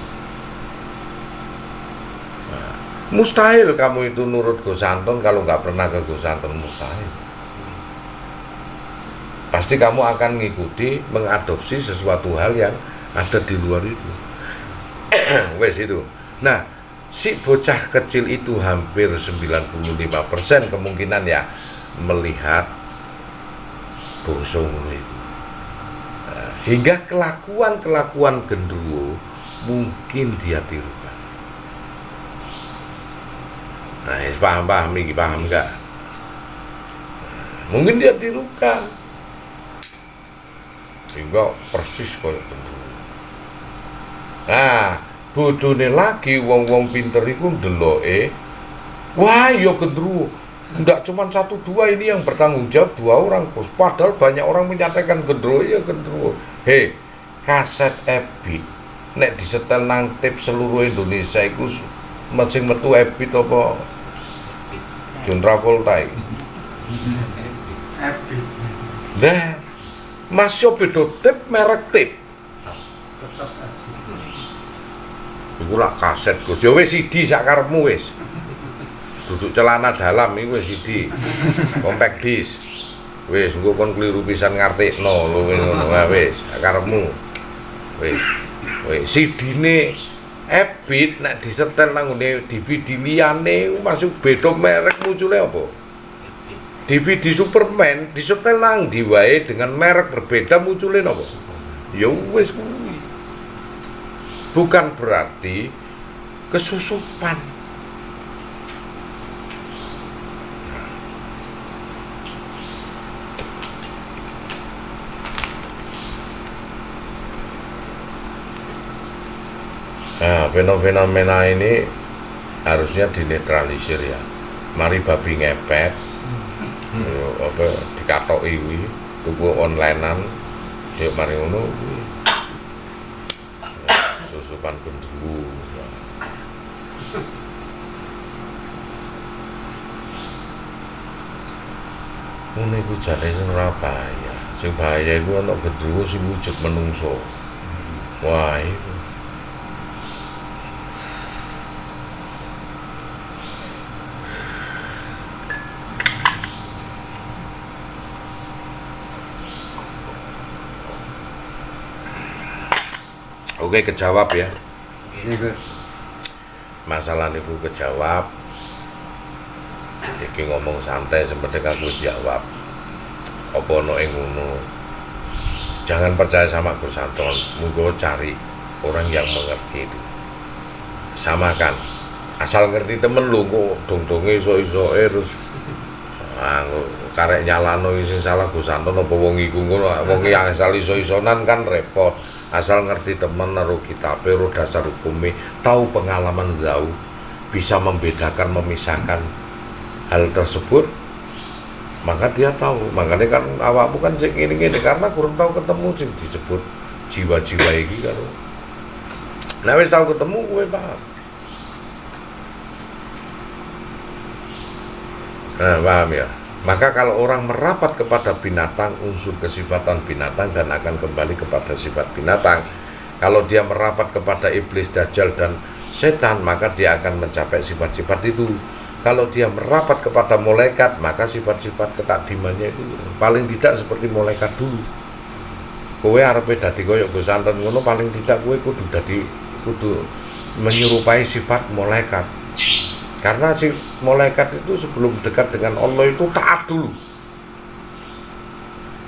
Mustahil kamu itu nurut Gus Anton kalau nggak pernah ke Gus Anton, mustahil. Pasti kamu akan mengikuti, mengadopsi sesuatu hal yang ada di luar itu. Wes itu. Nah, si bocah kecil itu hampir 95% kemungkinan ya melihat bongso itu. Nah, hingga kelakuan genderuwo mungkin dia tirukan. Nah, paham ini, paham enggak? Mungkin dia tirukan. Sehingga persis kayak genderuwo. Nah, bodone lagi wong-wong pinter iku ndeloke, wah ya genderuwo. Ndak cuma 1-2 ini yang bertanggung jawab 2 orang, Gus. Padahal banyak orang menyatakan genderuwo ya genderuwo. Hei, kaset Ebit nek disetel nang tip seluruh Indonesia iku sing metu Ebit apa John Travolta iki. Ebit. Nah, masih beda tip merek tip. Tetap Iku lak kaset Gus. Ya wis CD sak karepmu wis. Duduk celana dalam iku wis CD. Compact disc. Wis engko kon kliru pisan ngartekno lho ngono wis sak karepmu. Wis. Wis CD-ne Ebit nek disetel nang ngene DVD liyane masuk beda merek muncule apa? DVD Superman disetel nang ndi wae dengan merek berbeda muncule napa? Ya wis kuwi. Bukan berarti kesusupan. Nah, fenomena ini harusnya dinetralisir ya. Mari babi ngepet, apa dikatoki kuwi, tuku onlinean, yuk mari ngono kuwi. Susupan genderuwo. Ngono iku jane sing ora bahaya. Sing bahaya iku ana genderuwo sing wujud menungso. Wah, iku. Oke, kejawab ya. Iya, Gus. Masalah niku kejawab. Iki ngomong santai seperti aku jawab. Apa ono ing ngono. Jangan percaya sama Gus Anton, monggo cari orang yang mengerti itu. Samakan. Asal ngerti temen lu kok dong-donge iso-isoe terus karek nyalano sing salah Gus Anton apa wong iku ngono. Wong yang asal iso-isonan kan repot. Asal ngerti temen naruh kitabe, ro dasar hukumnya, tahu pengalaman jauh, bisa membedakan, memisahkan hal tersebut, maka dia tahu. Makanya kan awakmu kan sing ngene-ngene karena kurang tahu ketemu sing disebut jiwa-jiwa iki kan. Nah wis tahu ketemu kowe paham. Nah, paham ya. Maka kalau orang merapat kepada binatang, unsur kesifatan binatang dan akan kembali kepada sifat binatang. Kalau dia merapat kepada iblis, dajjal dan setan, maka dia akan mencapai sifat-sifat itu. Kalau dia merapat kepada malaikat, maka sifat-sifat ketakdimannya itu paling tidak seperti malaikat dulu. Kowe arepe dadi koyo Gus Anton ngono, paling tidak kowe kudu menyerupai sifat malaikat. Karena si malaikat itu sebelum dekat dengan Allah itu taat dulu.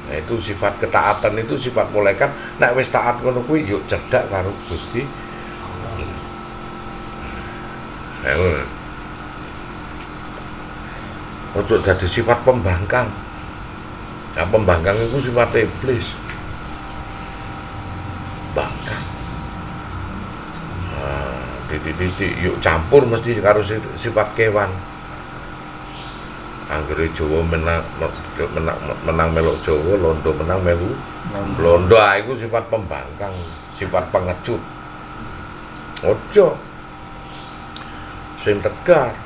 Nah itu sifat ketaatan itu sifat malaikat. Nek wis taat ngono kuwi yuk cedhak karo Gusti. Ojo dadi sifat pembangkang. Nah pembangkang itu sifat iblis. Bangkang. Titik-titik yuk campur mesti karo sifat kewan. Anggere Jawa menang melok Jawa, londo menang melu londo. Iku sifat pembangkang, sifat pengecut. Ojo sing tegar,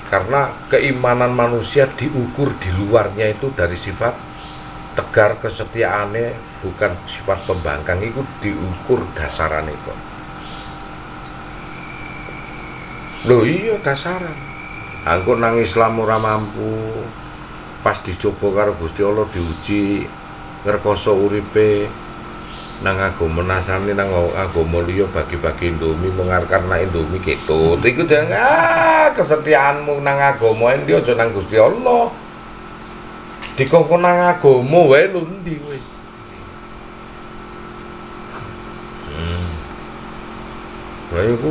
karena keimanan manusia diukur di luarnya itu dari sifat tegar, kesetiaannya bukan sifat pembangkang. Itu diukur dasarane kok. Lho iya dasaran. Angko nang Islam ora mampu. Pas dicoba karo Gusti Allah diuji ngrekoso uripe nang agama Nasrani nang agama liya bagi-bagi Indomie mengarkarna Indomie ketut. Iku kesetiaanmu nang agama endi aja nang Gusti Allah. Dikongkon nang agama wae lho endi kowe. Lah iku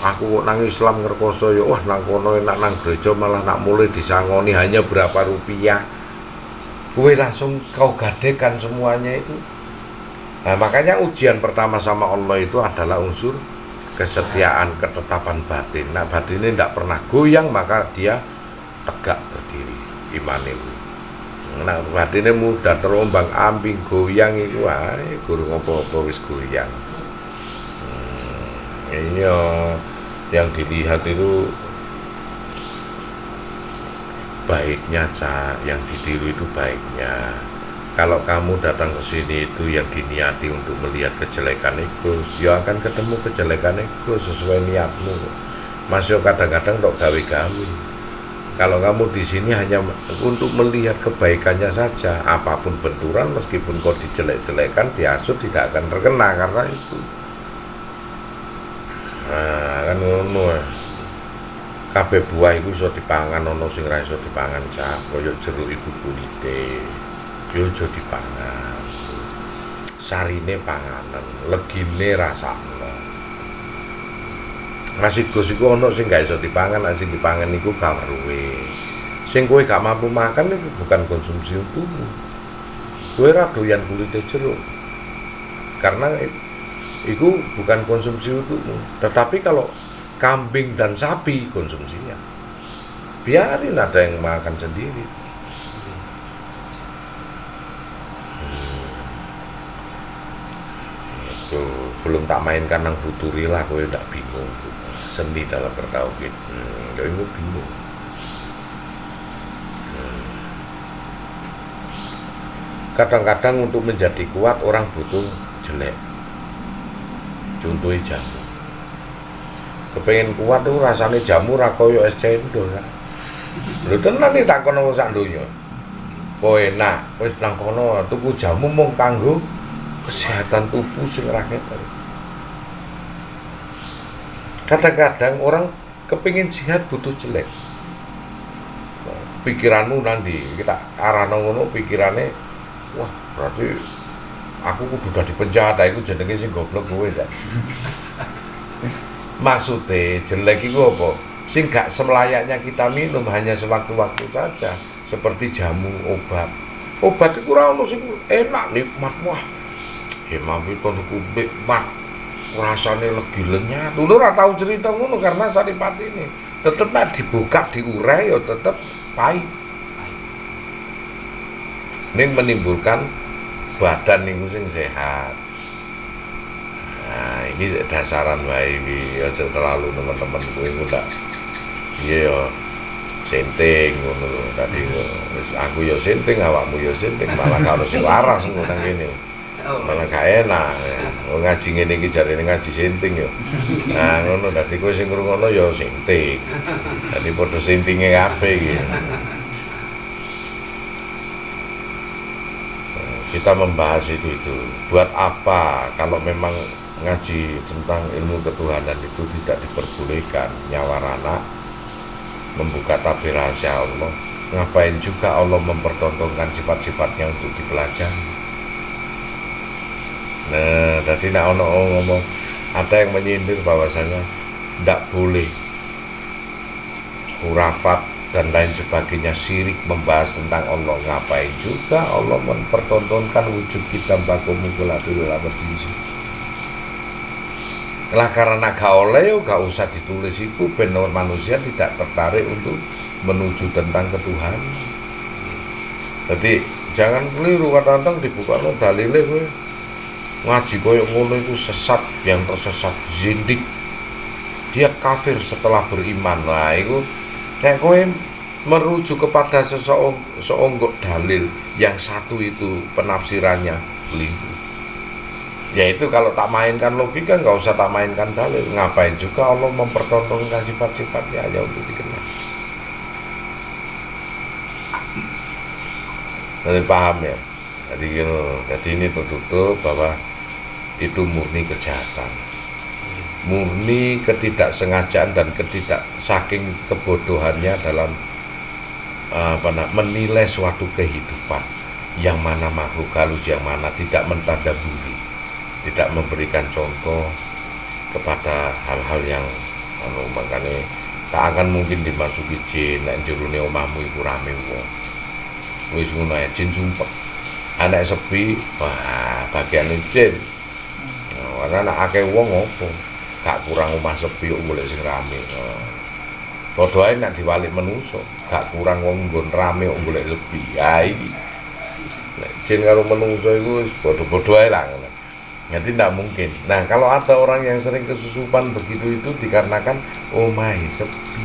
aku kok nang Islam ngrekoso ya wah nang kono enak nang gereja malah nak mulai disangoni hanya berapa rupiah. Kowe langsung kau gadekan semuanya itu. Nah, makanya ujian pertama sama Allah itu adalah unsur kesetiaan, ketetapan batin. Nah, batin ini tidak pernah goyang, maka dia tegak berdiri iman itu. Nah, batinnya mudah terombang ambing goyang itu, guru ngopo-ngopo wis goyang. Ini yang dilihat itu baiknya, yang ditiru itu baiknya. Kalau kamu datang ke sini itu yang diniati untuk melihat kejelekan itu, ya akan ketemu kejelekan itu sesuai niatmu. Masih kadang-kadang dok gawe-gawe. Kalau kamu di sini hanya untuk melihat kebaikannya saja, apapun benturan meskipun kau dijelek-jelekan, dihasut tidak akan terkena karena itu. Nah, kan ngono. Kabeh buah iku iso dipangan, ana sing ra iso dipangan cah, kaya jeruk iku kulite. Yo aja dipangan. Sarine panganan, legine rasakno. Masih Gus iku ana sing gak iso dipangan, sing dipangan iku kawruhe. Sing kowe gak mampu makan itu bukan konsumsi utuhmu. Kowe ra doyan kulite jeruk. Karena itu bukan konsumsi utuhmu. Tetapi kalau kambing dan sapi konsumsinya, biarin ada yang makan sendiri. Itu belum tak mainkan nang Futurilah, kowe ndak bingung. Seni dalam bertauhid, kowe bingung. Kadang-kadang untuk menjadi kuat orang butuh jelek. Contohnya jamu. Kepengen kuat tuh rasanya jamu ra koyo es cendol. Lho tenan iki tak kono sak donya. Oh enak, wis nang kono tuku jamu mung kanggo kesehatan tubuh sing rakyat. Kadang-kadang orang kepingin sehat butuh jelek. Pikiranmu nanti kita arahno ngono pikirane, wah berarti aku kudu dadi penjahat, iku jenenge sing goblok kowe ya. Maksudnya jelek itu apa? Sing gak semelayaknya kita minum hanya sewaktu-waktu saja, seperti jamu, obat. Obat itu ora ono sing enak nikmat, wah. Hemami kon nikmat. Rasane legi lenyat. Dulu ora tau cerita ngono karena saripati ini. Tetep nek dibuka diurai ya tetep pahit. Ini menimbulkan badan niku sing sehat. Nah, ini dasaran wae iki aja terlalu teman-teman kowe ndak. Iya ya senting ngono lho tadi aku ya senting awakmu ya senting malah karo sing waras ngono nang kene. Malah gak enak. Ngaji ngene iki jarene ngaji senting ya. Nah ngono dadi kowe sing ngrungokno ya senting. Dadi padha sentinge kabeh iki. Kita membahas itu buat apa kalau memang ngaji tentang ilmu ketuhanan itu tidak diperbolehkan, nyawa anak membuka tabir rahasia Allah, ngapain juga Allah mempertontonkan sifat-sifatnya untuk dipelajari. Nah tadi nak ono ngomong ada yang menyindir bahwasanya tidak boleh khurafat dan lain sebagainya, syirik membahas tentang Allah. Ngapain juga Allah mempertontonkan wujud kita bakumu kulatul amadisi. Lah karena gak oleh, gak usah ditulis itu, benar manusia tidak tertarik untuk menuju tentang ketuhanan. Jadi jangan keliru kadang-kadang dibuka no dalile kowe ngaji koyo ngono itu sesat, yang tersesat zindik. Dia kafir setelah beriman. Nah, itu nek kowe merujuk kepada seonggok dalil yang satu itu penafsirannya keliru. Ya itu kalau tak mainkan logika nggak usah tak mainkan dalil. Ngapain juga Allah mempertontonkan sifat-sifatnya hanya untuk dikenal. Jadi paham ya. Jadi ini tertutup bahwa itu murni kejahatan, murni ketidaksengajaan dan saking kebodohannya dalam menilai suatu kehidupan yang mana makhluk halus, yang mana tidak mentadaburi, tidak memberikan contoh kepada hal-hal yang makanya tak akan mungkin dimasuki jin nek jerone omahmu iku rame wong. Wis ngono ae jin sumpek. Anak sepi, wah bagian jin. Karena anak akeh wong opo? Gak kurang omah sepi kok golek sing rame. Padha ae nek diwalik menungso, gak kurang wong nggon rame kok golek sepi. Ya iki. Nek jin karo menungso iku wis padha-padha ae lah ngono. Jadi tidak mungkin. Nah, kalau ada orang yang sering kesusupan begitu itu dikarenakan omahe sepi.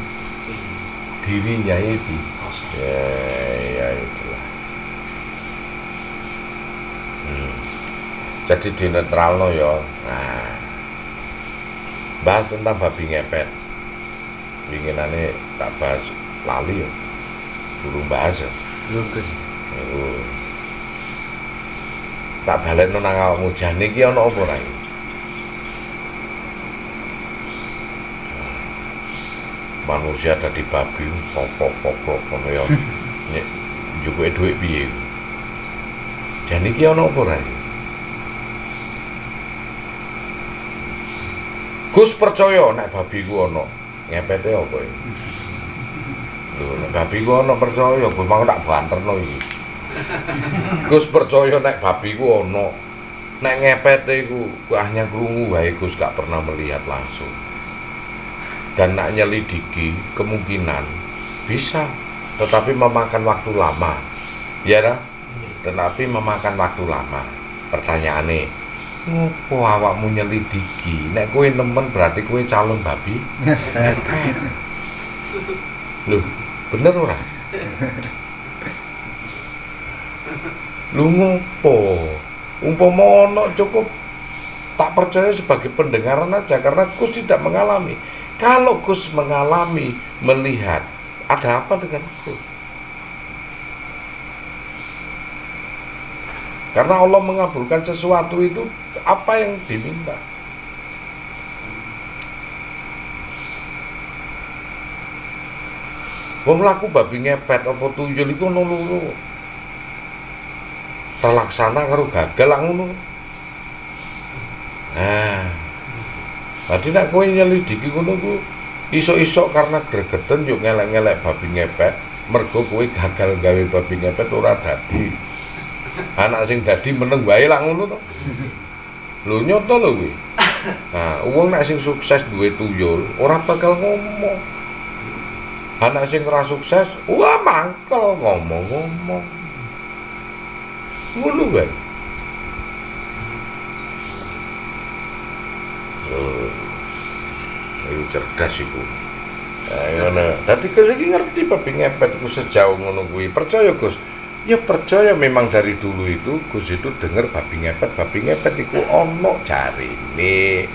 Dirinya itu. Ya itulah. Jadi di netralno ya. Nah, bahas tentang babi ngepet. Winginane tak bahas lali ya. Durung bahas ya. Lungkus. Tak balekno nang awakmu jane iki ana apa ora iki? Manusia dadi babi pok-pok ngono ya. Nek njukuke dhuwit piye? Jane iki ana apa ora iki? Gus percaya nek babi ku ana, ngepete apa iki? Lho nek babi ku ana percaya, Gus mau tak banterno iki. Gus percaya nek babi ku ana. Nek ngepete iku hanya krungu wae Gus gak pernah melihat langsung. Dan nak nyelidiki kemungkinan bisa, tetapi memakan waktu lama. Ya dah? Tetapi memakan waktu lama. Pertanyaane, ngopo awakmu nyelidiki? Nek kowe nemen berarti kowe calon babi ngepet. Loh, bener ora? Lu ngopo? Umpama ana cukup tak percaya sebagai pendengaran aja karena Gus tidak mengalami. Kalau Gus mengalami, melihat, ada apa dengan Gus? Karena Allah mengabulkan sesuatu itu apa yang diminta. Wong laku babi ngepet apa tuyul iku ono loro. Terlaksana karo gagal lah ngono. Nah, berarti nek kowe nyelidiki ngono ku iso-iso karena gregeten yo ngelek-ngelek babi ngepet, mergo kowe gagal gawe babi ngepet ora dadi. Anak sing dadi meneng wae lah ngono to. Lho nyoto lho kuwi. Nah, wong nek sing sukses duwe tuyul ora bakal ngomong. Anak sing ora sukses, wah mangkel ngomong-ngomong. Ngono wae. Ayo cerdas iku. Ngono. Dadi Gus iki ngerti babi ngepet iku sejauh ngono kuwi. Percaya Gus. Ya percaya memang dari dulu itu Gus itu denger babi ngepet iku ono jarine.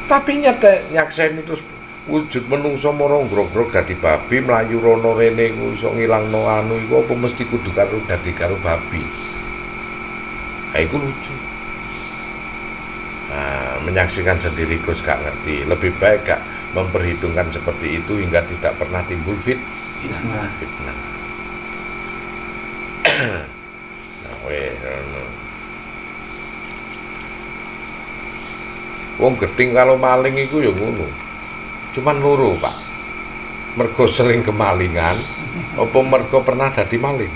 Tapi nyakseni terus wujud menungso mara grog-grog dadi babi mlayu rono rene iku iso ngilangno anu iku apa mesti kudu karo dadi karo babi. Ha iku lucu. Nah, menyaksikan sendiri Gus gak ngerti. Lebih baik gak memperhitungkan seperti itu hingga tidak pernah timbul fitnah. Nah, wong geding kalau maling iku ya ngono. Cuman loro, Pak. Mergo sering kemalingan, apa mergo pernah dadi maling?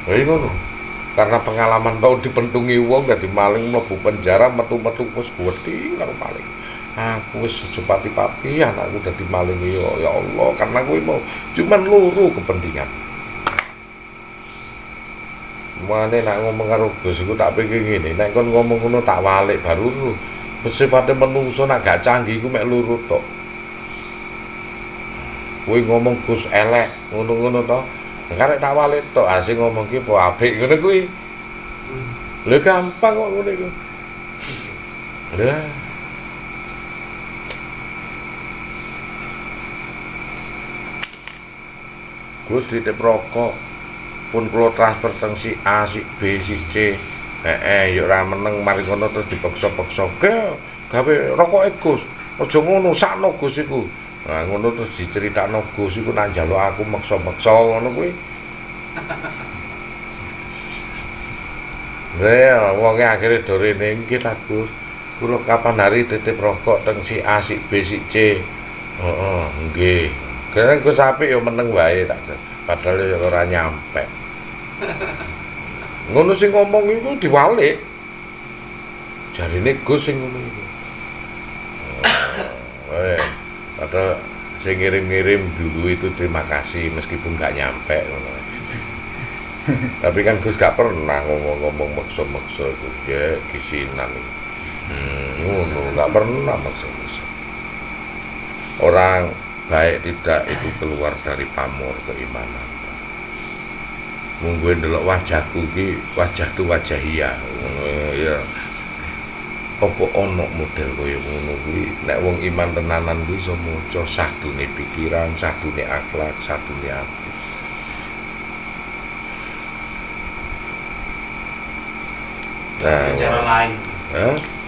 Lha ngono. Karena pengalaman tau dipentungi wong dadi maling mlebu penjara metu-metu wis geding karo maling. Aku wis sejupati-pati anakku dadi maling ya Allah, karena kowe mau cuman loro kepentingan. Mane nek ngomong karo Gus iku tak pikir ngene, nek kon ngomong ngono tak walik baru lu. Sifate menungso nek gak canggih iku mek loro tok. Kowe ngomong Gus elek, ngono-ngono to. Karek tak walik tok, asing ngomong ki po apik ngono kuwi. Lha gampang kok ngene iku. Lah Gus titip rokok pun kula transfer teng si A, si B, si C. Yo ora meneng mari ngono terus dipaksa-paksa. Gawe rokoke Gus. Aja ngono sakno Gus iku. Nah ngono terus diceritakno Gus iku nak njaluk aku maksa-maksa ngono kuwi. Lah wong akhire do rene iki ta Gus. Kula kapan hari titip rokok teng si A, si B, si C. Heeh, nggih. Kene Gus apik yo meneng wae tak. Padahal yo ora nyampe. Ngono sing ngomong iku diwalik. Jarine Gus sing ngono iku. Padahal sing ngirim-ngirim dulu itu terima kasih meskipun gak nyampe ngono. Tapi kan Gus gak pernah ngomong-ngomong maksa-maksa itu ya kisinan iki. Ngono gak pernah maksa-maksa. Orang baik tidak itu keluar dari pamor keimanan. Munggu ndelok wajahku iki, wajah tu wajah iya. Ya. Apa ana model kaya ngono kuwi? Nek wong iman tenanan kuwi iso maca sadune pikiran, sadune akhlak, sadune ati. Nah, cara lain.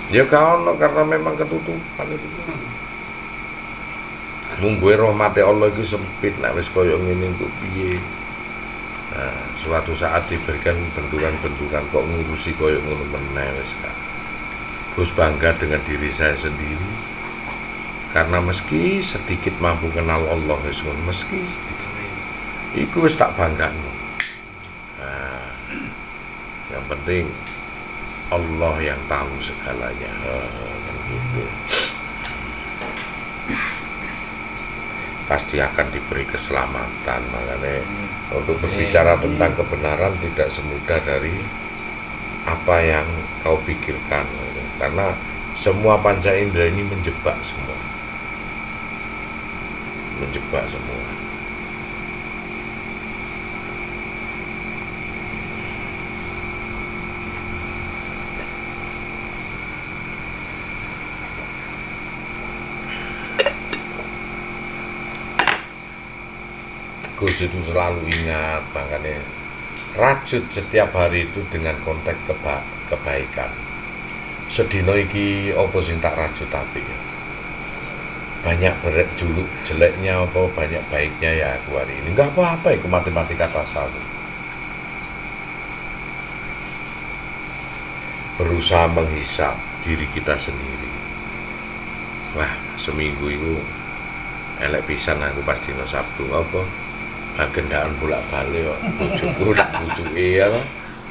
Ya ono karena memang ketutupan itu. Munggu rahmate Allah iku sempit nek wis kaya ngene kok piye. Nah, suatu saat diberikan benturan-benturan kok ngurusi kaya ngono meneh wis kan. Gus bangga dengan diri saya sendiri karena meski sedikit mampu kenal Allah wis ngono, meski sedikit. Iku wis tak banggakno. Nah, yang penting Allah yang tahu segalanya. Kan gitu. Pasti akan diberi keselamatan. Makanya untuk berbicara tentang kebenaran tidak semudah dari apa yang kau pikirkan, karena semua panca indera ini menjebak semua. Gus itu selalu ingat, makanya rajut setiap hari itu dengan konteks kebaikan. Sedino iki apa sing tak rajut apik ya. Banyak jeleknya apa banyak baiknya ya aku hari ini. Enggak apa-apa itu matematika tasawuf. Berusaha menghisap diri kita sendiri. Wah, seminggu itu elek pisan aku pas dino Sabtu apa? Agendaan bolak-balik kok bojoku bujuke ya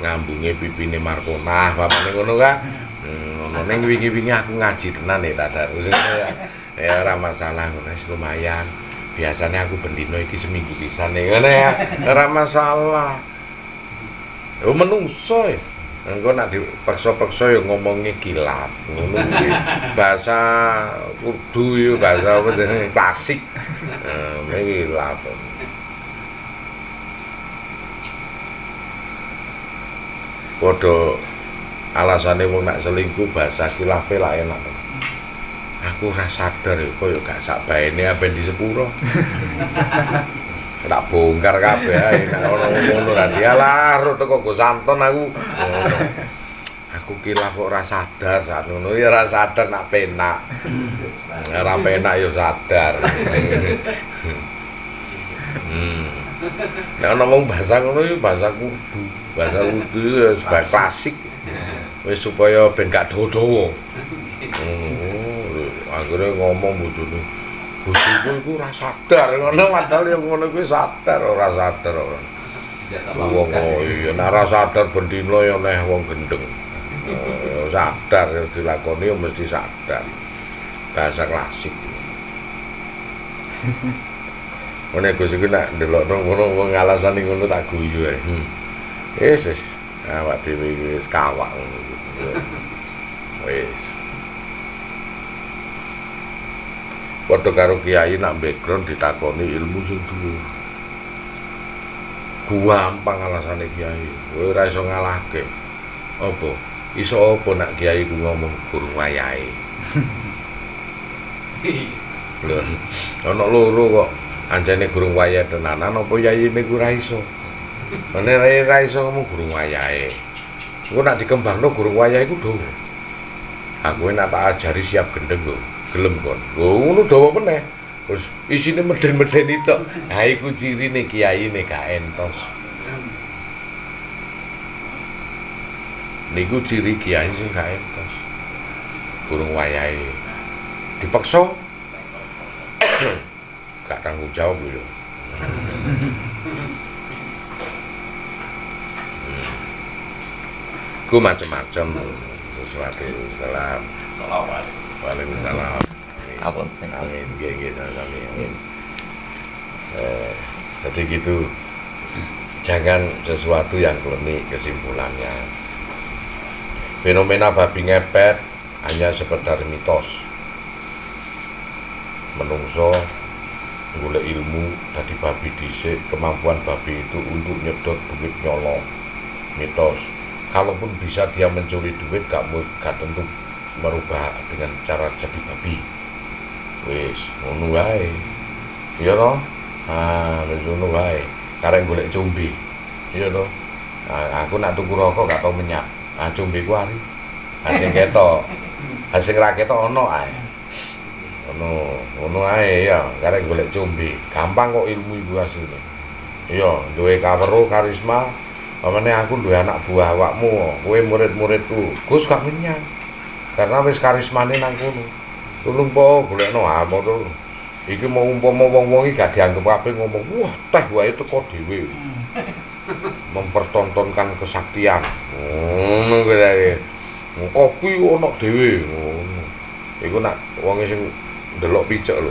ngambunge pipine Markonah papane ngono kan. Ngono ning wingi-wingi aku ngaji tenan ya tadarus ya ora masalah ngono wis lumayan. Biasanya aku bendino iki seminggu pisan ngono ya. Ora masalah. Yo menungso ya. Engko nek dipaksa-paksa ya ngomongnya kilaf ngono kuwi. Bahasa Urdu yo bahasa apa jenenge klasik. Iki kilaf. Padha alasane wong nak selingkuh bahasa khilafe lah enak. Aku ora sadar ya koyo gak sak baene apen di sepuro. Tak bongkar kabeh ae nek ora ngono ra dialah teko go santon aku. Aku khilaf kok ora sadar sak ngono ya ora sadar nak penak. Ora penak ya sadar. Nek ana wong bahasa ngono ya bahasa kudu. Bahasa Urdu ya sebagai klasik. Wis supaya ben gak dawa-dawa. Akhirnya ngomong bojone. Bojoku iku ora sadar ngono padahal ya ngono kuwi sadar ora sadar ora. Wong iya nek ora sadar bendino ya neh wong gendeng. Sadar ya dilakoni ya mesti sadar. Bahasa klasik. Ngene Gus iki nek ndelok ngono wong alasane ngono tak guyu ae. Wis awak dhewe iki wis kawak ngono. Wis. Padha karo kiai nak background ditakoni ilmu sing dhuwur. Gampang alasane kiai. Kowe ora iso ngalahke. Apa? Iso apa nak kiai ku ngomong gurung wayahe. Lho, ana loro kok. Anjane gurung wayahe tenanan apa yayine ku ra iso. Mene ra iso ngomong gurung wayahe. Engko nak dikembangno gurung wayahe ku dawa. Aku nak tak ajari siap gendeng lho. Gelem kon. Lho ngono dawa meneh. Terus isine meden-medeni tok. Ha iku cirine kiyaine gak entos. Niku ciri kiai sing gak entos. Gurung wayahe. Dipaksa gak tanggung jawab lho. Ku macam-macam sesuatu. Salam. Waalaikumsalam. Apa? Amin. Nggih, amin. Jadi gitu. Jangan sesuatu yang klinik kesimpulannya. Fenomena babi ngepet hanya sekedar mitos. Menungso golek ilmu dadi babi dhisik, kemampuan babi itu untuk nyedot duit nyolong. Mitos. Kalaupun bisa dia mencuri duit gak tentu merubah dengan cara jadi babi. Wis ngono wae. Iya toh? Wis ngono wae. Karek golek combe. Iya toh? Aku nak tuku rokok gak tau menyak. Combe ku ari. Sing ketok. Sing ra ketok ono ae. Ono ae ya, karek golek combe. Gampang kok ilmu iku asline. Iya, duwe kawero karisma. Pamane aku duwe anak buah awakmu, kowe murid-muridku. Gus gak menyak. Karena wis karismane nang kono. Tulung po golekno motor. Iki mau umpama wong-wong iki gak dianggep kabeh ngomong, "Wah, teh wae teko dhewe." Mempertontonkan kesaktian. Ngono kuwi. Kopi ono dhewe ngono. Iku nak wong sing ndelok picek lho.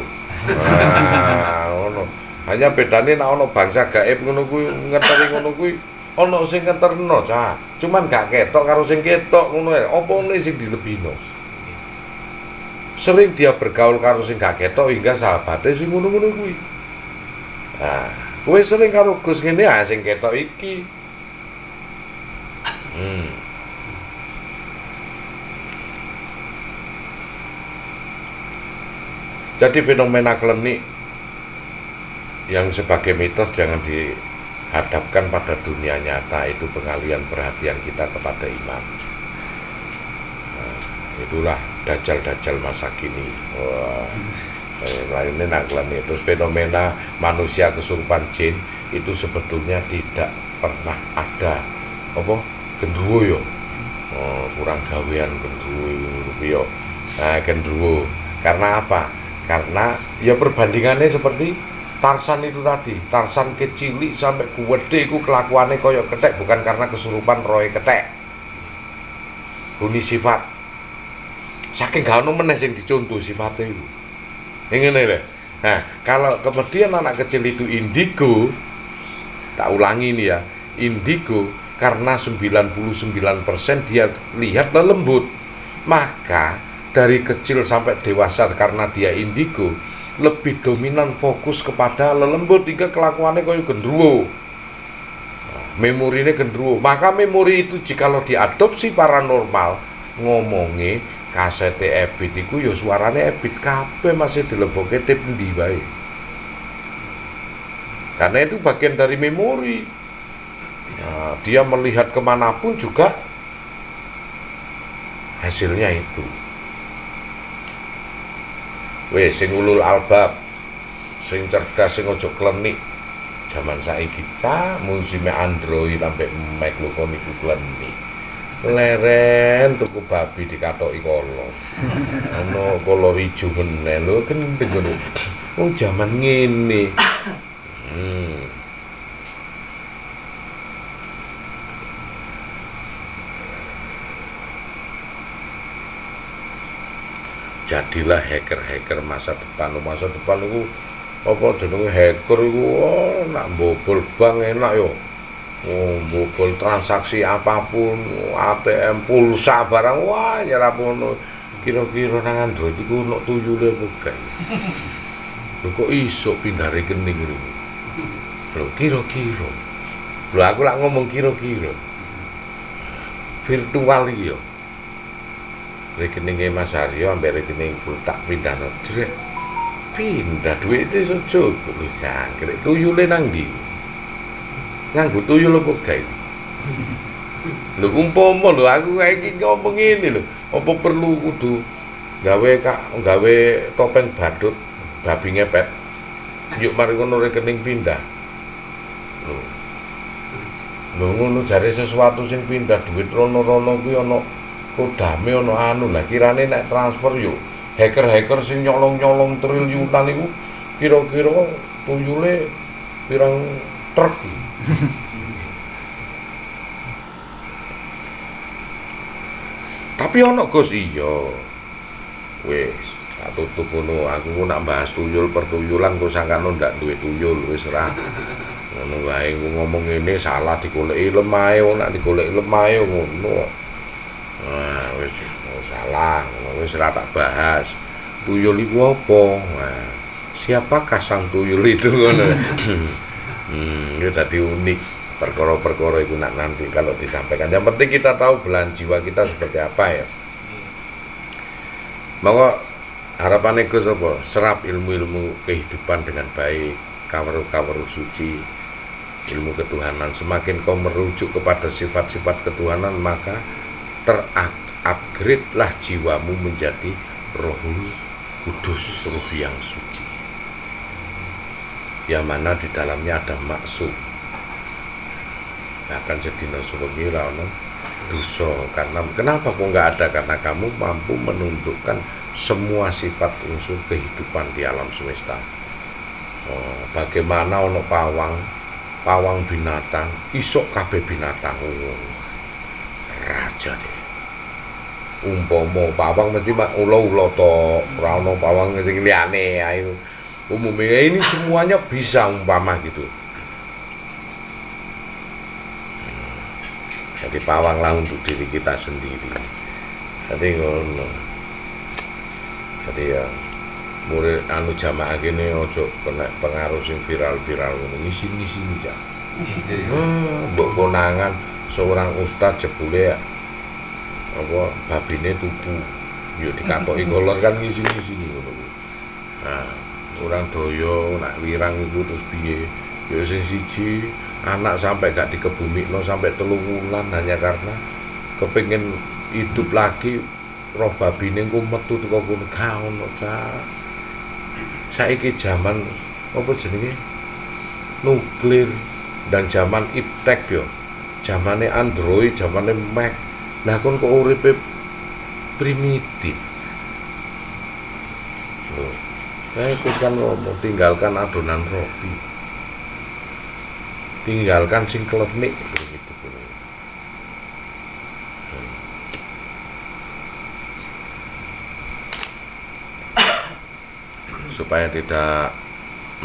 Ngono. Hanya bedane nek ana bangsa gaib ngono kuwi ngeteri ngono kuwi ana sing ngeterno, Cak. Cuman gak ketok karo sing ketok ngono ae. Opone sing dilebino. Sering dia bergaul karo sing gak ketok hingga sahabate sing ngono-ngono kuwi. Nah, kowe sering karo Gus ngene sing ketok iki. Jadi fenomena klinik yang sebagai mitos jangan dihadapkan pada dunia nyata, itu pengalian perhatian kita kepada iman. Nah, itulah dajjal-dajjal masa kini. Lainnya nak klinik. Terus fenomena manusia kesurupan jin itu sebetulnya tidak pernah ada. Apa? Gendruwo yo. Kurang gawean gendruwo yo. Nah, gendruwo. Karena apa? Karena ya perbandingannya seperti Tarsan itu tadi. Tarsan kecil sampai gede iku kelakuannya koyo ketek, bukan karena kesurupan roe ketek. Huni sifat. Saking gak ono meneh sing dicontoh sifatnya itu. Ngene lho. Nah, kalau kemudian anak kecil itu indigo, tak ulangi ini ya, indigo karena 99% dia lihat lembut. Maka dari kecil sampai dewasa karena dia indigo lebih dominan fokus kepada lelembut hingga kelakuannya kayak gendruwo. Memorinya gendruwo. Maka memori itu jikalau diadopsi paranormal ngomongnya kasete ebit iku ya suarane ebit kabeh masih dilebokke tip endi wae. Karena itu bagian dari memori. Nah, dia melihat kemanapun juga hasilnya itu. Wes sing ulul albab, sing cerdas, sing ojo klenik. Zaman saiki musime Android sampai Mac lho kon iku klenik. Leren tuku babi dikatoki kolo. Ono kolo ijo meneh lho gendeng ngono. Wong jaman ngene. Jadilah hacker-hacker masa depan. Masa depan itu apa jenenge hacker itu nak bobol bank enak yo. Bobol transaksi apapun, ATM, pulsa barang, wah nyerapono. Kira-kira nang Android iku ono tuyule apa gak? Lho kok iso pindah rekening ngono. Lho kira-kira. Lho aku lak ngomong kira-kira. virtual iki yo. Rekeninge Mas Aryo ambek rekeningku tak pindahno jret. Pindah duwite iso cukup lho jangkrik. Tuyule nang ndi? Nganggo tuyul apa gawe? Lho umpama lho aku iki ngomong ngene lho, apa perlu kudu gawe topeng badut babi ngepet? Yuk mari ngono rekening pindah. Lho ngono jare sesuatu sing pindah duit rono-rono kuwi ana kodame ana anu lah kirane nek transfer yuk hacker-hacker sing nyolong-nyolong triliunan iku kira-kira tuyule pirang truk. Tapi ana Gus iya. Wis, tak tutup ngono. Aku nak bahas tuyul pertuyulan kok sangkano ndak duwe tuyul wis ora. Ngono wae ngomong ngene salah digoleki lemahe, wong nak digoleki lemahe ngono. Nah, wis salah, wis ora tak bahas. Tuyul iku apa? Nah, siapakah sang tuyul itu ngono. Itu tadi unik. Perkara-perkara itu nanti kalau disampaikan. Yang penting kita tahu belahan jiwa kita seperti apa ya. Maka harapannya Gus apa? Serap ilmu-ilmu kehidupan dengan baik, kaweruh-kaweruh suci, ilmu ketuhanan. Semakin kau merujuk kepada sifat-sifat ketuhanan, maka terupgrade lah jiwamu menjadi Rohul Kudus, ruh yang suci. Yang mana di dalamnya ada maksud. Akan jadi nasowengi ono dosa karena kenapa kok nggak ada karena kamu mampu menundukkan semua sifat unsur kehidupan di alam semesta. Bagaimana ono pawang binatang isok kabeh binatang raja deh. Umpama pawang mesti ula-ula to ora ono pawang sing liyane ayo umumnya ini semuanya bisa umpama gitu. Jadi pawanglah untuk diri kita sendiri. Jadi ngono. Jadi ya murid anu jamaah gini ojo kena pengaruh sing viral-viral ngono ngisi-ngisi aja. Mbok konangan seorang ustaz jebule apa babine tuku. Yo dikatoki kolor kan ngisi-ngisi ngono. Nah, orang doyo nak wirang itu terus piye? Yo sing siji anak sampai gak dikebumikno sampai 3 wulan hanya karena kepengin hidup lagi roh babine engko metu teko kono gak ono cah. Saiki zaman apa jenenge nuklir dan zaman iptek yo. Zamane Android, zamane Mac. Lah kon kok uripe primitif. Loh. Saya ikut kan ngomong tinggalkan adonan roti. Tinggalkan sing klenik gitu. Supaya tidak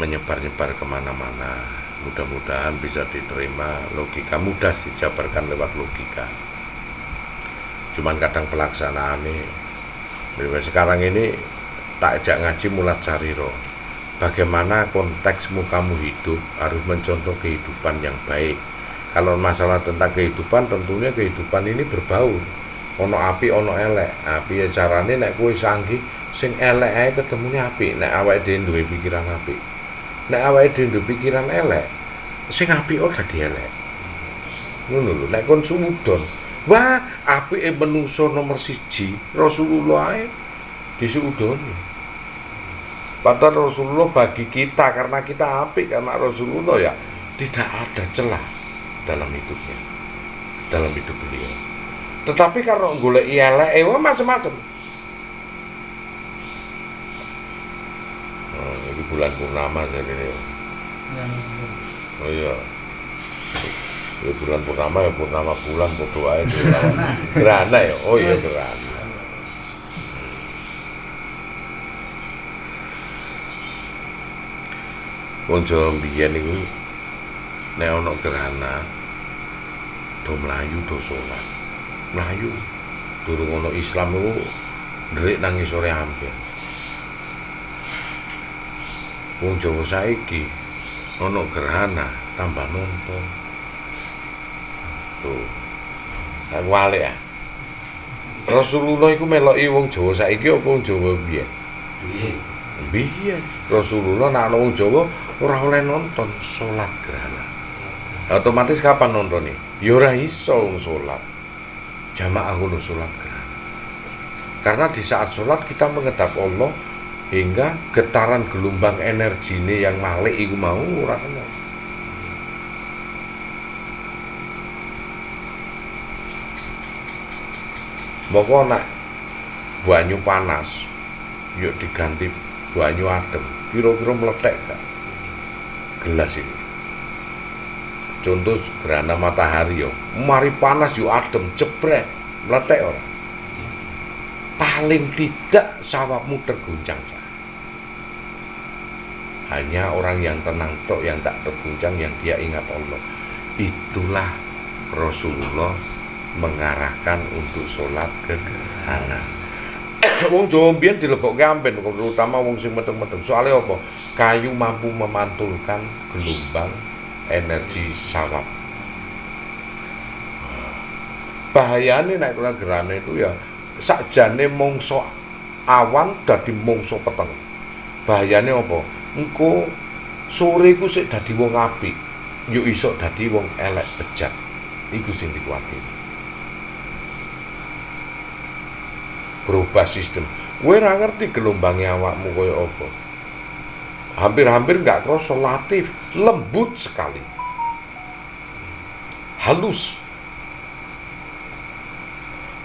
menyebar-nyebar kemana-mana. Mudah-mudahan bisa diterima logika, mudah dijabarkan lewat logika. Cuman kadang pelaksanaannya sekarang ini tak ajak ngaji mulat cariro. Bagaimana konteksmu kamu hidup harus mencontoh kehidupan yang baik. Kalau masalah tentang kehidupan, tentunya kehidupan ini berbau. Ono api, ono elek. Api ya carane nek kowe sanggih sing elek ae ketemunya api. Nek awake dhewe duwe pikiran api. Nek awake dhewe duwe pikiran elek, sing api ora dadi elek. Ngono lho, nek kon suudon, wah, apike menungso nomor 1 Rasulullah ae disuudoni. Padahal Rasulullah bagi kita karena kita apik karena Rasulullah ya tidak ada celah dalam hidupnya, dalam hidup beliau. Tetapi kalau golek elek macam-macam. Ini bulan purnama jadi ini. Oh iya. Ya bulan purnama ya purnama bulan podo ae. Gerhana ya. Oh iya gerhana. Wong Jawa mbiyen niku nek ana gerhana do mlayu do salat. Mlayu durung ana Islam niku ndelik nang sore hampir. Wong Jawa saiki ana gerhana tambah nonton. Tuh. Aku walik ah. Rasulullah iku meloki wong Jawa saiki apa wong Jawa biyen? Iya. Biyen Rasulullah nak wong Jawa ora oleh nonton salat gerhana. Otomatis kapan nontonnya? Ya ora iso wong salat. Jamaah ngono salat gerhana. Karena di saat salat kita menghadap Allah hingga getaran gelombang energine yang malik iku mau ora kena. Moko nak banyu panas yuk diganti banyu adem, kira-kira meletek gak gelas ini. Contoh gerhana matahari yo, mari panas yuk adem, jebret, meletek orang. Paling tidak sawapmu terguncang. Hanya orang yang tenang tok yang tak terguncang, yang dia ingat Allah. Itulah Rasulullah mengarahkan untuk sholat gerhana. Wong Jawa mbiyen dilebokke amben, terutama wong sing meteng-meteng. Soale apa? Kayu mampu memantulkan gelombang energi sawap. Bahayane nek kula gerhana itu ya sakjane mongso awan dadi mongso peteng. Bahayane apa? Engko sore iku sik dadi wong apik, yo isuk dadi wong elek bejat. Iku sing dikuwatiri. Berubah sistem. Kowe ora ngerti gelombange awakmu kaya apa. Hampir-hampir enggak krasa latif, lembut sekali. Halus.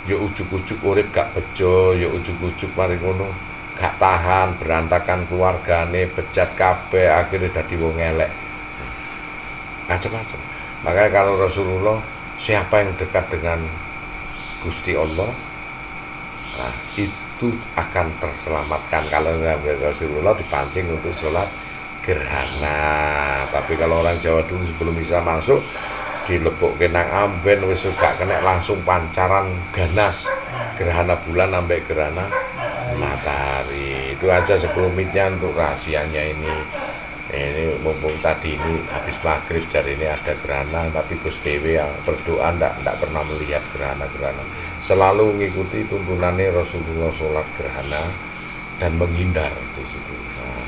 Ya ujug-ujug urip gak bejo, ya ujug-ujug mari ngono gak tahan, berantakan keluargane, bejat kabeh, akhirnya dadi wong elek. Macam-macam. Makanya kalau Rasulullah, siapa yang dekat dengan Gusti Allah, nah, itu akan terselamatkan. Kalau Rasulullah dipancing untuk sholat gerhana. Tapi kalau orang Jawa dulu sebelum bisa masuk dilebokke nang amben wis gak kena langsung pancaran ganas gerhana bulan sampai gerhana matahari. Itu aja sekelumитnya untuk rahasianya ini. Ini mumpung tadi ini habis maghrib jari ini ada gerhana, tapi Gus Dewi yang berdoa ndak pernah melihat gerhana-gerhana. Selalu mengikuti tuntunannya Rasulullah sholat gerhana dan menghindar di situ. Nah,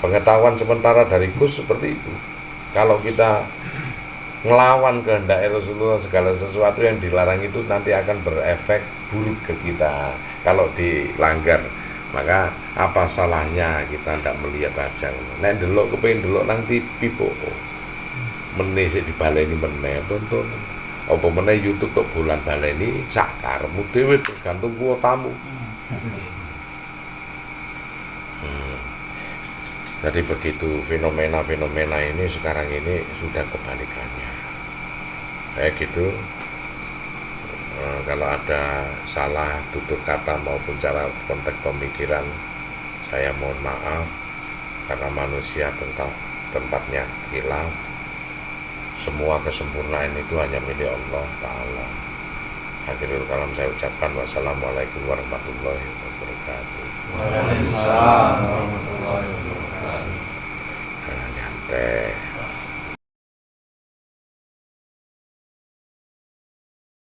pengetahuan sementara dari Gus seperti itu. Kalau kita ngelawan kehendak Rasulullah, segala sesuatu yang dilarang itu nanti akan berefek buruk ke kita. Kalau dilanggar, maka apa salahnya kita ndak melihat aja. Nek delok kepengin delok nang TV kok meneh sik dibaleni meneh tonton. Apa meneh YouTube tok bulan baleni sak karepmu dhewe tergantung kuotamu. Jadi begitu fenomena-fenomena ini sekarang ini sudah kebalikannya. Kayak gitu. Kalau ada salah tutur kata maupun cara konteks pemikiran, saya mohon maaf karena manusia tempatnya hilaf. Semua kesempurnaan itu hanya milik Allah Ta'ala. Akhirul kalam saya ucapkan wassalamualaikum warahmatullahi wabarakatuh. Waalaikumsalam.